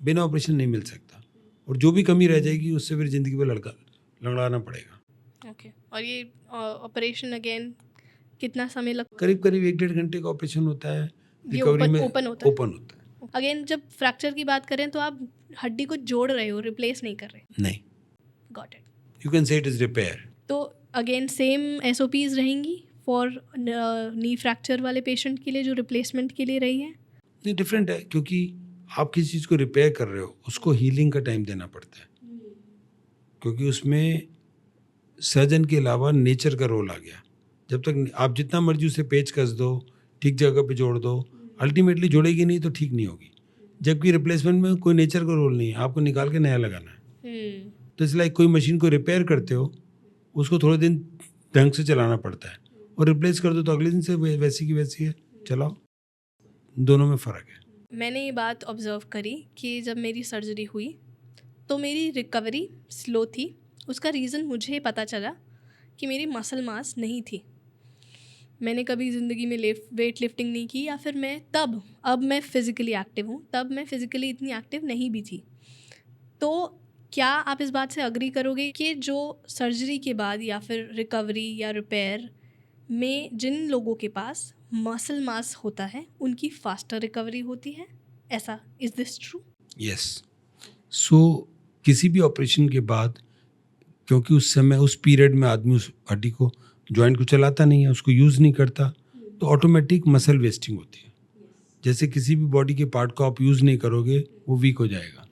बिना ऑपरेशन नहीं मिल सकता, और जो भी कमी रह जाएगी उससे फिर ज़िंदगी में लड़ाना पड़ेगा. ओके. और ये ऑपरेशन अगेन कितना समय लगता करीब 1-1.5 घंटे का ऑपरेशन होता है. है? रिकवरी में ओपन होता है. ओपन होता है. अगेन जब फ्रैक्चर की बात करें तो आप हड्डी को जोड़ रहे हो, रिप्लेस नहीं कर रहे. नहीं, got it. You can say it is repair. तो अगेन सेम SOPs रहेंगी फॉर नी फ्रैक्चर वाले पेशेंट के लिए जो रिप्लेसमेंट के लिए रही है? नहीं, डिफरेंट है, क्योंकि आप किसी चीज़ को रिपेयर कर रहे हो उसको हीलिंग का टाइम देना पड़ता है, क्योंकि उसमें सर्जन के अलावा नेचर का रोल आ गया. जब तक आप जितना मर्जी उसे पेच कस दो, ठीक जगह पे जोड़ दो, अल्टीमेटली जोड़ेगी नहीं तो ठीक नहीं होगी. जबकि रिप्लेसमेंट में कोई नेचर का रोल नहीं है, आपको निकाल के नया लगाना है. तो इसलिए कोई मशीन को रिपेयर करते हो, उसको थोड़े दिन ढंग से चलाना पड़ता है, और रिप्लेस कर दो तो अगले दिन से वैसी की वैसी है, चलाओ. दोनों में फ़र्क है. मैंने ये बात ऑब्जर्व करी कि जब मेरी सर्जरी हुई तो मेरी रिकवरी स्लो थी. उसका रीज़न मुझे पता चला कि मेरी मसल मास नहीं थी. मैंने कभी ज़िंदगी में वेट लिफ्टिंग नहीं की, या फिर मैं अब मैं फ़िज़िकली एक्टिव हूँ, तब मैं फ़िज़िकली इतनी एक्टिव नहीं भी थी। तो क्या आप इस बात से अग्री करोगे कि जो सर्जरी के बाद या फिर रिकवरी या रिपेयर में जिन लोगों के पास मसल मास होता है उनकी फास्टर रिकवरी होती है? ऐसा, इज़ दिस ट्रू? यस। सो किसी भी ऑपरेशन के बाद, क्योंकि उस समय उस पीरियड में आदमी उस हड्डी को, जॉइंट को चलाता नहीं है, उसको यूज़ नहीं करता, तो ऑटोमेटिक मसल वेस्टिंग होती है। जैसे किसी भी बॉडी के पार्ट को आप यूज़ नहीं करोगे, वो वीक हो जाएगा।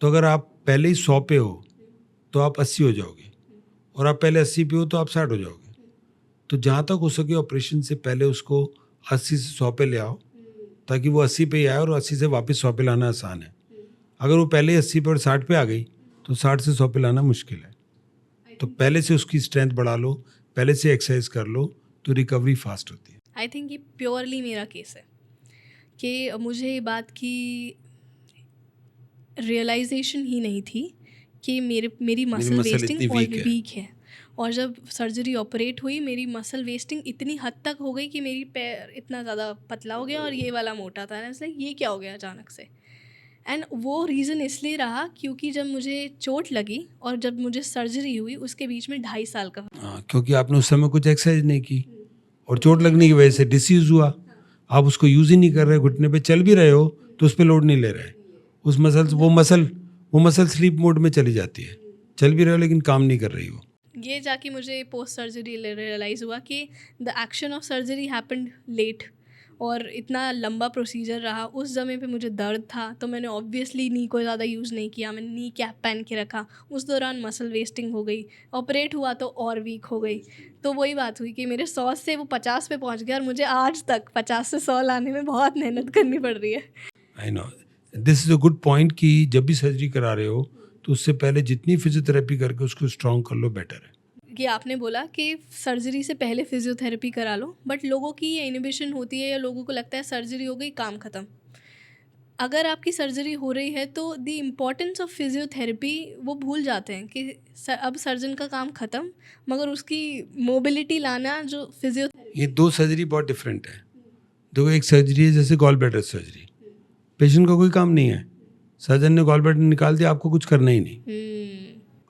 तो अगर आप पहले ही 100 पे हो तो आप 80 हो जाओगे, और आप पहले 80 पे हो तो आप 60 हो जाओगे। तो जहाँ तक हो सके ऑपरेशन से पहले उसको 80 से 100 पे ले आओ, ताकि वो 80 पे ही आए, और 80 से वापस 100 पे लाना आसान है। अगर वो पहले 80 पे और 60 पे आ गई तो 60 से 100 पे लाना मुश्किल है। तो पहले से उसकी स्ट्रेंथ बढ़ा लो, पहले से एक्सरसाइज कर लो, तो रिकवरी फास्ट होती है। आई थिंक ये प्योरली मेरा केस है कि मुझे ये बात की रियलाइजेशन ही नहीं थी कि मेरी मसल वेस्टिंग और वीक है। और जब सर्जरी ऑपरेट हुई, मेरी मसल वेस्टिंग इतनी हद तक हो गई कि मेरी पैर इतना ज़्यादा पतला हो गया और ये वाला मोटा था। लाइक ये क्या हो गया अचानक से। एंड वो रीज़न इसलिए रहा क्योंकि जब मुझे चोट लगी और जब मुझे सर्जरी हुई, उसके बीच में 2.5 साल का। क्योंकि आपने उस समय कुछ एक्सरसाइज नहीं की, और चोट लगने की वजह से डिसीज हुआ। आप उसको यूज़ ही नहीं कर रहे, घुटने पे चल भी रहे हो तो उस पर लोड नहीं ले रहे। उस वो मसल स्लीप मोड में चली जाती है, चल भी रहे हो लेकिन काम नहीं कर रही हो। ये जाके मुझे पोस्ट सर्जरी रियलाइज़ हुआ कि the action of surgery happened late, और इतना लंबा प्रोसीजर रहा। उस समय पे मुझे दर्द था, तो मैंने ऑब्वियसली नी को ज़्यादा यूज़ नहीं किया, मैंने नी कैप पहन के रखा। उस दौरान मसल वेस्टिंग हो गई, ऑपरेट हुआ तो और वीक हो गई। तो वही बात हुई कि मेरे 100 से वो 50 पे पहुंच गया, और मुझे आज तक 50 से 100 लाने में बहुत मेहनत करनी पड़ रही है। I know, this is a good point कि जब भी सर्जरी करा रहे हो तो उससे पहले जितनी फिजियोथेरेपी करके उसको स्ट्रॉन्ग कर लो, बेटर है। कि आपने बोला कि सर्जरी से पहले फिजियोथेरेपी करा लो, बट लोगों की ये इनिबिशन होती है, या लोगों को लगता है सर्जरी हो गई काम ख़त्म। अगर आपकी सर्जरी हो रही है तो द इम्पॉर्टेंस ऑफ फिजियोथेरेपी वो भूल जाते हैं कि अब सर्जन का काम ख़त्म, मगर उसकी मोबिलिटी लाना जो फिजियोथेरेपी। ये दो सर्जरी बहुत डिफरेंट है। देखो, एक सर्जरी है जैसे गॉल ब्लैडर सर्जरी, पेशेंट का कोई काम नहीं है, सर्जन ने गॉल ब्लैडर निकाल दिया, आपको कुछ करना ही नहीं।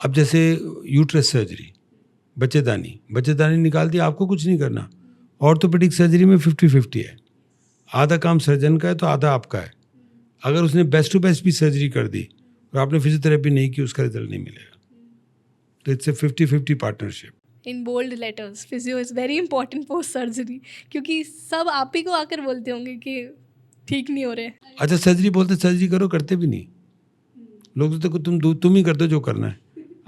अब जैसे यूट्रस सर्जरी, बच्चेदानी निकाल दिया, आपको कुछ नहीं करना। ऑर्थोपेडिक सर्जरी में 50-50 है, आधा काम सर्जन का है तो आधा आपका है। अगर उसने बेस्ट टू बेस्ट भी सर्जरी कर दी और आपने फिजियोथेरेपी नहीं की, उसका रिजल्ट नहीं मिलेगा। तो it's a 50-50 partnership. In bold letters, physio is very important post surgery, क्योंकि सब आप ही को आकर बोलते होंगे कि ठीक नहीं हो रहे। अच्छा, सर्जरी बोलते सर्जरी करो, करते भी नहीं लोग। तो तुम ही कर दो जो करना है,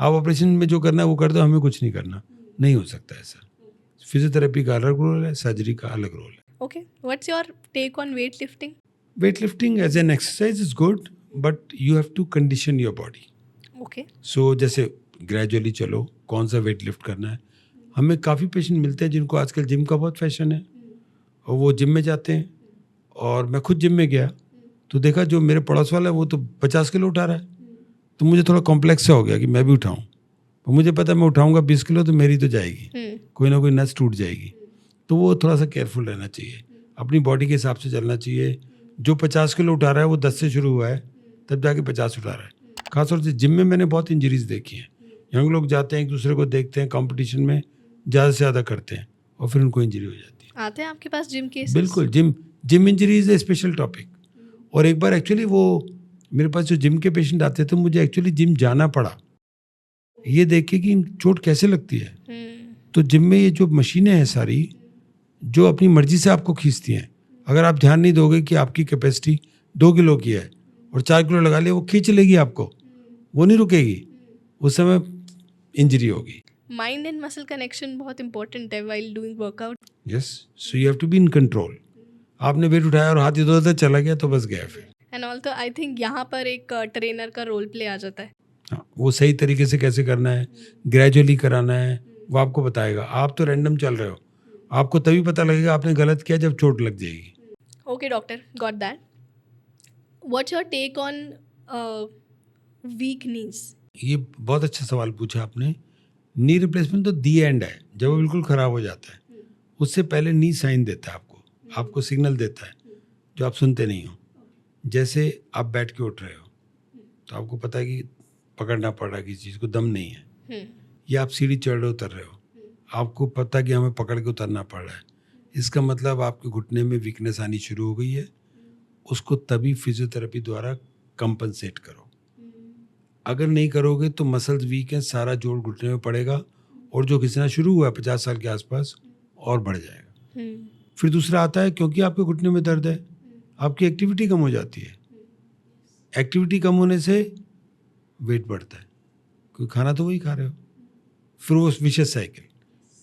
आप ऑपरेशन में जो करना है वो कर दो, हमें कुछ नहीं करना। नहीं हो सकता ऐसा। फिजियोथेरेपी का अलग रोल है, सर्जरी का अलग रोल है। Okay, what's your take on weightlifting? Weightlifting as an exercise is good, but you have to condition your body. Okay. So जैसे ग्रेजुअली चलो, कौन सा वेट लिफ्ट करना है। हमें काफ़ी पेशेंट मिलते हैं जिनको आजकल जिम का बहुत फैशन है, और वो जिम में जाते हैं। और मैं खुद जिम में गया तो देखा जो मेरे पड़ोस वाला है वो तो 50 किलो उठा रहा है। तो मुझे थोड़ा कॉम्प्लेक्स सा हो गया कि मैं भी उठाऊँ। तो मुझे पता है मैं उठाऊँगा 20 किलो तो मेरी तो जाएगी, कोई ना कोई नस टूट जाएगी। तो वो थोड़ा सा केयरफुल रहना चाहिए, अपनी बॉडी के हिसाब से चलना चाहिए। जो 50 किलो उठा रहा है वो 10 से शुरू हुआ है, तब जाके 50 उठा रहा है। खासतौर से जिम में मैंने बहुत इंजरीज देखी हैं। यंग लोग जाते हैं, एक दूसरे को देखते हैं, कंपटीशन में ज़्यादा से ज़्यादा करते हैं और फिर उनको इंजरी हो जाती है। आते हैं आपके पास जिम केसेस? बिल्कुल, gym injury is a special topic. और एक बार एक्चुअली वो मेरे पास जो जिम के पेशेंट आते थे, मुझे एक्चुअली जिम जाना पड़ा ये देख के कि चोट कैसे लगती है। तो जिम में ये जो मशीनें हैं सारी, जो अपनी मर्जी से आपको खींचती हैं, अगर आप ध्यान नहीं दोगे कि आपकी कैपेसिटी 2 किलो की है और 4 किलो लगा लिया, वो खींच लेगी आपको, वो नहीं रुकेगी, उस समय इंजरी होगी। माइंड एंड मसल कनेक्शन बहुत इंपॉर्टेंट है while doing workout. Yes, so you have to be in control. आपने वेट उठाया और हाथ इधर उधर चला गया तो बस गया फिर। एंड ऑल्सो आई थिंक यहाँ पर एक ट्रेनर का रोल प्ले आ जाता है। हाँ, वो सही तरीके से कैसे करना है, ग्रेजुअली कराना है, वो आपको बताएगा। आप तो रैंडम चल रहे हो, आपको तभी पता लगेगा आपने गलत किया जब चोट लग जाएगी। Okay doctor, got that. What's your take on weak knees? ये बहुत अच्छा सवाल पूछा आपने। नी रिप्लेसमेंट तो दी एंड है, जब वो बिल्कुल ख़राब हो जाता है उससे पहले नी साइन देता है आपको सिग्नल देता है जो आप सुनते नहीं हो। जैसे आप बैठ के उठ रहे हो तो आपको पता है कि पकड़ना पड़ रहा है किसी चीज़ को, दम नहीं है। या आप सीढ़ी चढ़ रहे उतर रहे हो, आपको पता है कि हमें पकड़ के उतरना पड़ रहा है, इसका मतलब आपके घुटने में वीकनेस आनी शुरू हो गई है। उसको तभी फिजियोथेरेपी द्वारा कंपनसेट करो। अगर नहीं करोगे तो मसल्स वीक हैं, सारा जोड़ घुटने में पड़ेगा और जो घिसना शुरू हुआ है 50 साल के आसपास और बढ़ जाएगा। फिर दूसरा आता है क्योंकि आपके घुटने में दर्द है, आपकी एक्टिविटी कम हो जाती है। एक्टिविटी कम होने से वेट बढ़ता है क्योंकि खाना तो वही खा रहे हो। फिर वो विशेष साइकिल,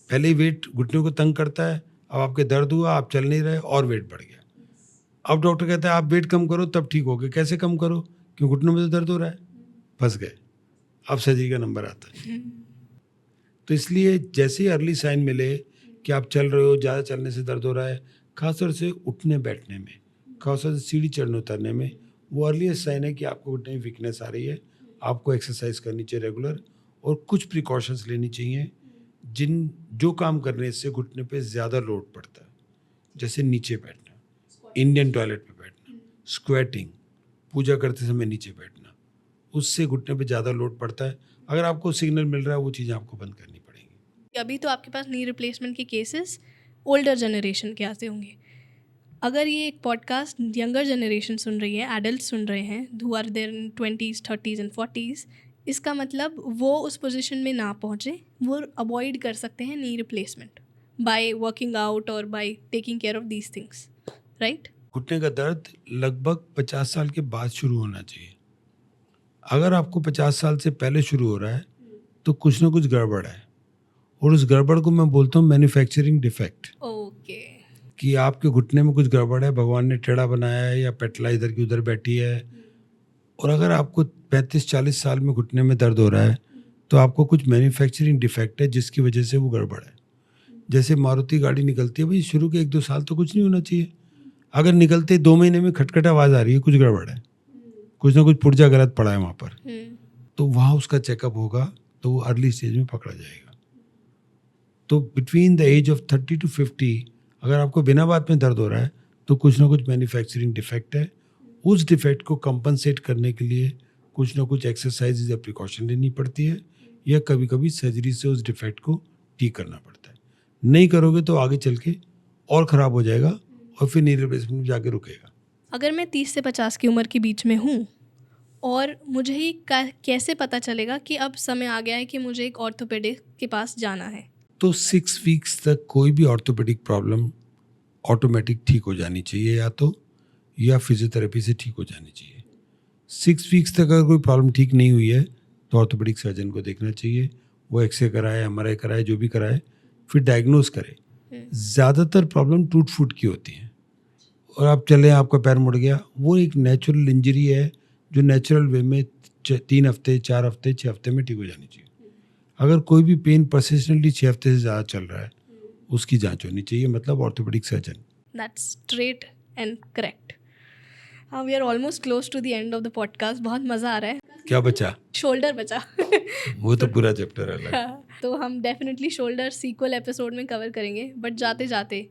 पहले ही वेट घुटने को तंग करता है, अब आपके दर्द हुआ, आप चल नहीं रहे और वेट बढ़ गया। अब डॉक्टर कहता है आप वेट कम करो तब ठीक हो गए। कैसे कम करो? क्यों घुटनों में तो दर्द हो रहा है। फंस गए। अब सर्जरी का नंबर आता है। तो इसलिए जैसे ही अर्ली साइन मिले कि आप चल रहे हो, ज़्यादा चलने से दर्द हो रहा है, खासतौर से उठने बैठने में, खासतौर से सीढ़ी चढ़ने उतरने में, वो अर्लीस्ट साइन है कि आपको घुटने में वीकनेस आ रही है। आपको एक्सरसाइज करनी चाहिए रेगुलर और कुछ प्रिकॉशंस लेनी चाहिए जो काम करने से घुटने पे ज़्यादा लोड पड़ता है। जैसे नीचे बैठना, इंडियन टॉयलेट पे बैठना, स्क्वेटिंग, पूजा करते समय नीचे बैठना, उससे घुटने पे ज़्यादा लोड पड़ता है। अगर आपको सिग्नल मिल रहा है वो चीज़ें आपको बंद करनी पड़ेंगी। अभी तो आपके पास नी रिप्लेसमेंट के केसेस ओल्डर जनरेशन के आते होंगे। अगर ये एक पॉडकास्ट यंगर जनरेशन सुन रही है, एडल्ट सुन रहे हैं who are their in 20s, 30s and 40s, इसका मतलब वो उस पोजीशन में ना पहुँचे, वो अवॉइड कर सकते हैं knee replacement by working out और by taking care of these things, right? घुटने का दर्द लगभग 50 साल के बाद शुरू होना चाहिए। अगर आपको 50 साल से पहले शुरू हो रहा है तो कुछ ना कुछ गड़बड़ है, और उस गड़बड़ को मैं बोलता हूँ मैन्युफैक्चरिंग डिफेक्ट। ओके। कि आपके घुटने में कुछ गड़बड़ है, भगवान ने टेढ़ा बनाया है या पेटला इधर की उधर बैठी है। और अगर आपको 35-40 साल में घुटने में दर्द हो रहा है तो आपको कुछ मैन्युफैक्चरिंग डिफेक्ट है जिसकी वजह से वो गड़बड़ है। जैसे मारुति गाड़ी निकलती है, भाई शुरू के 1-2 साल तो कुछ नहीं होना चाहिए। अगर निकलते 2 महीने में खटखट आवाज़ आ रही है, कुछ गड़बड़ है, कुछ ना कुछ पुर्जा गलत पड़ा है वहाँ पर, तो वहाँ उसका चेकअप होगा तो वो अर्ली स्टेज में पकड़ा जाएगा। तो between the age of 30 to 50 अगर आपको बिना बात में दर्द हो रहा है तो कुछ ना कुछ मैन्युफैक्चरिंग डिफेक्ट है। उस डिफेक्ट को कंपनसेट करने के लिए कुछ ना कुछ एक्सरसाइज या प्रिकॉशन लेनी पड़ती है, या कभी कभी सर्जरी से उस डिफेक्ट को ठीक करना पड़ता है। नहीं करोगे तो आगे चल के और ख़राब हो जाएगा और फिर नी रिप्लेसमेंट में जाके रुकेगा। अगर मैं 30 से 50 की उम्र के बीच में हूँ और मुझे ही कैसे पता चलेगा कि अब समय आ गया है कि मुझे एक ऑर्थोपेडिक के पास जाना है? तो 6 वीक्स तक कोई भी ऑर्थोपेडिक प्रॉब्लम ऑटोमेटिक ठीक हो जानी चाहिए, या फिजियोथेरेपी से ठीक हो जानी चाहिए। 6 वीक्स तक अगर कोई प्रॉब्लम ठीक नहीं हुई है तो ऑर्थोपेडिक सर्जन को देखना चाहिए। वो एक्सरे कराए, MRI कराए, जो भी कराए, फिर डायग्नोज करे। ज़्यादातर प्रॉब्लम टूट फूट की होती है और आप चले, आपका पैर मुड़ गया, वो एक नेचुरल इंजरी है जो नेचुरल वे में 3 हफ्ते, 4 हफ्ते, 6 हफ्ते में ठीक हो जानी चाहिए। अगर कोई भी पेन परसिस्टेंटली 6 हफ्ते से ज़्यादा चल रहा है उसकी जांच होनी चाहिए, मतलब orthopaedic surgeon. That's straight and correct. We are almost close to the end of the podcast. बहुत मज़ा आ रहा है। क्या बचा? शोल्डर बचा। वो तो पूरा चैप्टर अलग है। तो हम डेफिनेटली शोल्डर सीक्वल एपिसोड में कवर करेंगे। बट जाते जाते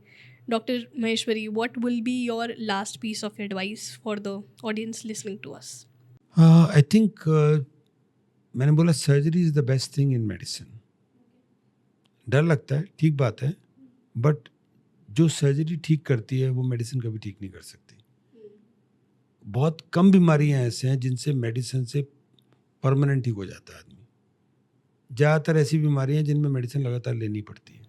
doctor Maheshwari, what will be your last piece of advice for the audience listening to us? I think मैंने बोला surgery is the best thing in medicine. डर लगता है, ठीक बात है, बट जो सर्जरी ठीक करती है वो मेडिसिन कभी ठीक नहीं कर सकती। बहुत कम बीमारियां ऐसे हैं जिनसे मेडिसिन से परमानेंट ठीक हो जाता है आदमी। ज़्यादातर ऐसी बीमारियां हैं जिनमें मेडिसिन लगातार लेनी पड़ती है।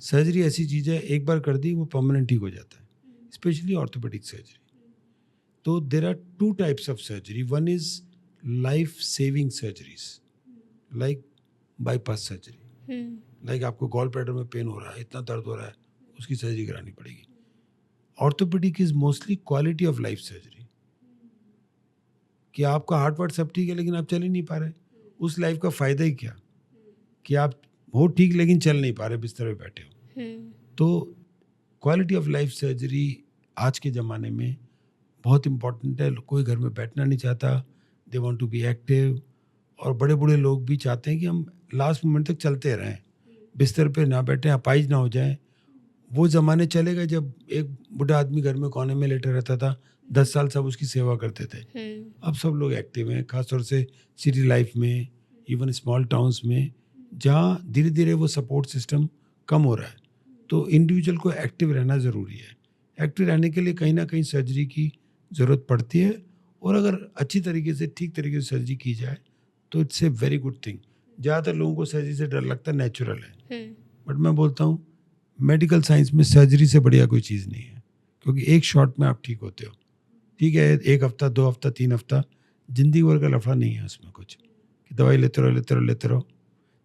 सर्जरी ऐसी चीज़ है, एक बार कर दी वो परमानेंट ठीक हो जाता है, स्पेशली ऑर्थोपेडिक सर्जरी। तो there are 2 types of surgery. One is life saving surgeries like bypass surgery, like आपको गॉल ब्लैडर में पेन हो रहा है, इतना दर्द हो रहा है, उसकी सर्जरी करानी पड़ेगी। Orthopaedic is mostly quality of life surgery, कि आपका हार्ट वार्ट सब ठीक है लेकिन आप चल ही नहीं पा रहे, उस लाइफ का फ़ायदा ही क्या कि आप हो ठीक लेकिन चल नहीं पा रहे, बिस्तर पे बैठे हो। तो क्वालिटी ऑफ लाइफ सर्जरी आज के ज़माने में बहुत इम्पॉर्टेंट है। कोई घर में बैठना नहीं चाहता, they want to be active, और बड़े बूढ़े लोग भी चाहते हैं कि हम लास्ट मोमेंट तक चलते रहें, बिस्तर पे ना बैठें, अपाइज ना हो जाएं। वो ज़माने चले गए जब एक बूढ़ा आदमी घर में कोने में लेटे रहता था, 10 साल सब उसकी सेवा करते थे। अब सब लोग एक्टिव हैं, खासतौर से सिटी लाइफ में, इवन स्मॉल टाउन्स में, जहाँ धीरे धीरे वो सपोर्ट सिस्टम कम हो रहा है। तो इंडिविजुअल को एक्टिव रहना ज़रूरी है। एक्टिव रहने के लिए कहीं ना कहीं सर्जरी की ज़रूरत पड़ती है, और अगर अच्छी तरीके से, ठीक तरीके से सर्जरी की जाए तो it's a very good thing. ज़्यादातर लोगों को सर्जरी से डर लगता है, नेचुरल है, बट मैं बोलता हूँ मेडिकल साइंस में सर्जरी से बढ़िया कोई चीज़ नहीं है, क्योंकि एक शॉट में आप ठीक होते हो। ठीक है, 1 हफ्ता, 2 हफ्ता, 3 हफ्ता, जिंदगी भर का लफड़ा नहीं है उसमें कुछ, कि दवाई लेते रहो।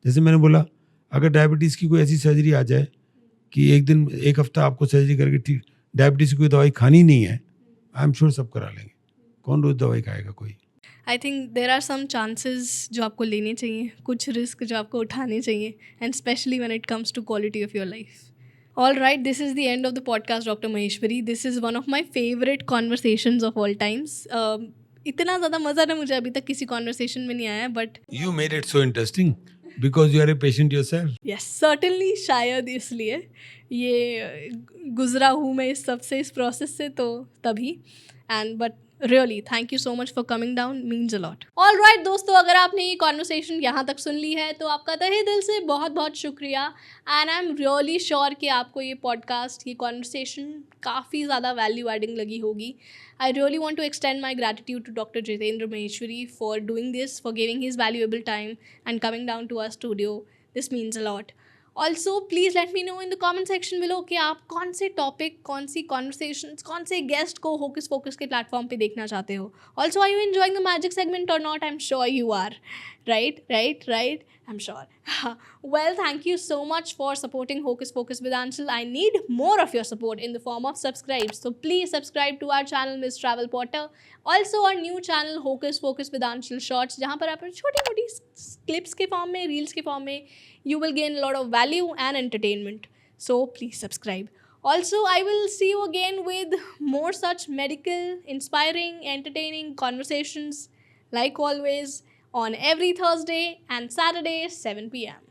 जैसे मैंने बोला, अगर डायबिटीज़ की कोई ऐसी सर्जरी आ जाए कि एक दिन, 1 हफ्ता आपको सर्जरी करके ठीक, डायबिटीज़ की कोई दवाई खानी नहीं है, आई एम श्योर सब करा लेंगे। कौन रोज़ दवाई खाएगा कोई? I think there are some chances जो आपको लेने चाहिए, कुछ रिस्क जो आपको उठाने चाहिए, and specially when it comes to quality of your life. All right, this is the end of the podcast, Dr. Maheshwari. This is one of my favorite conversations of all times. इतना ज़्यादा मज़ा ना मुझे अभी तक किसी conversation में नहीं आया, but You made it so interesting because you are a patient yourself. yes, certainly, शायद इसलिए ये गुजरा हूँ मैं इस सब से, इस प्रोसेस से, तो तभी। And but really thank you so much for coming down, means a lot. All right दोस्तों, अगर आपने ये कॉन्वर्सेशन यहाँ तक सुन ली है तो आपका तहे दिल से बहुत बहुत शुक्रिया। And I am really sure कि आपको ये पॉडकास्ट, ये कॉन्वर्सेशन काफ़ी ज़्यादा वैल्यू एडिंग लगी होगी। I really want to extend my gratitude to Dr. Jitendra Maheshwari for doing this, for giving his valuable time and coming down to our studio. This means a lot. Also, please let me know in the comment section below कि आप कौन से topic, कौन सी conversations, कौन से guest को hocus focus के platform पे देखना चाहते हो। Also, are you enjoying the magic segment or not? I am sure you are, right, I'm sure. Well, thank you so much for supporting Hocus Pocus with Anshul. I need more of your support in the form of subscribes. So please subscribe to our channel, Miss Travel Potter. Also our new channel, Hocus Pocus with Anshul Shorts, जहाँ पर आप छोटी मोटी clips के form में, reels के form में, you will gain a lot of value and entertainment. So please subscribe. Also, I will see you again with more such medical, inspiring, entertaining conversations, like always, on every Thursday and Saturday, 7 p.m.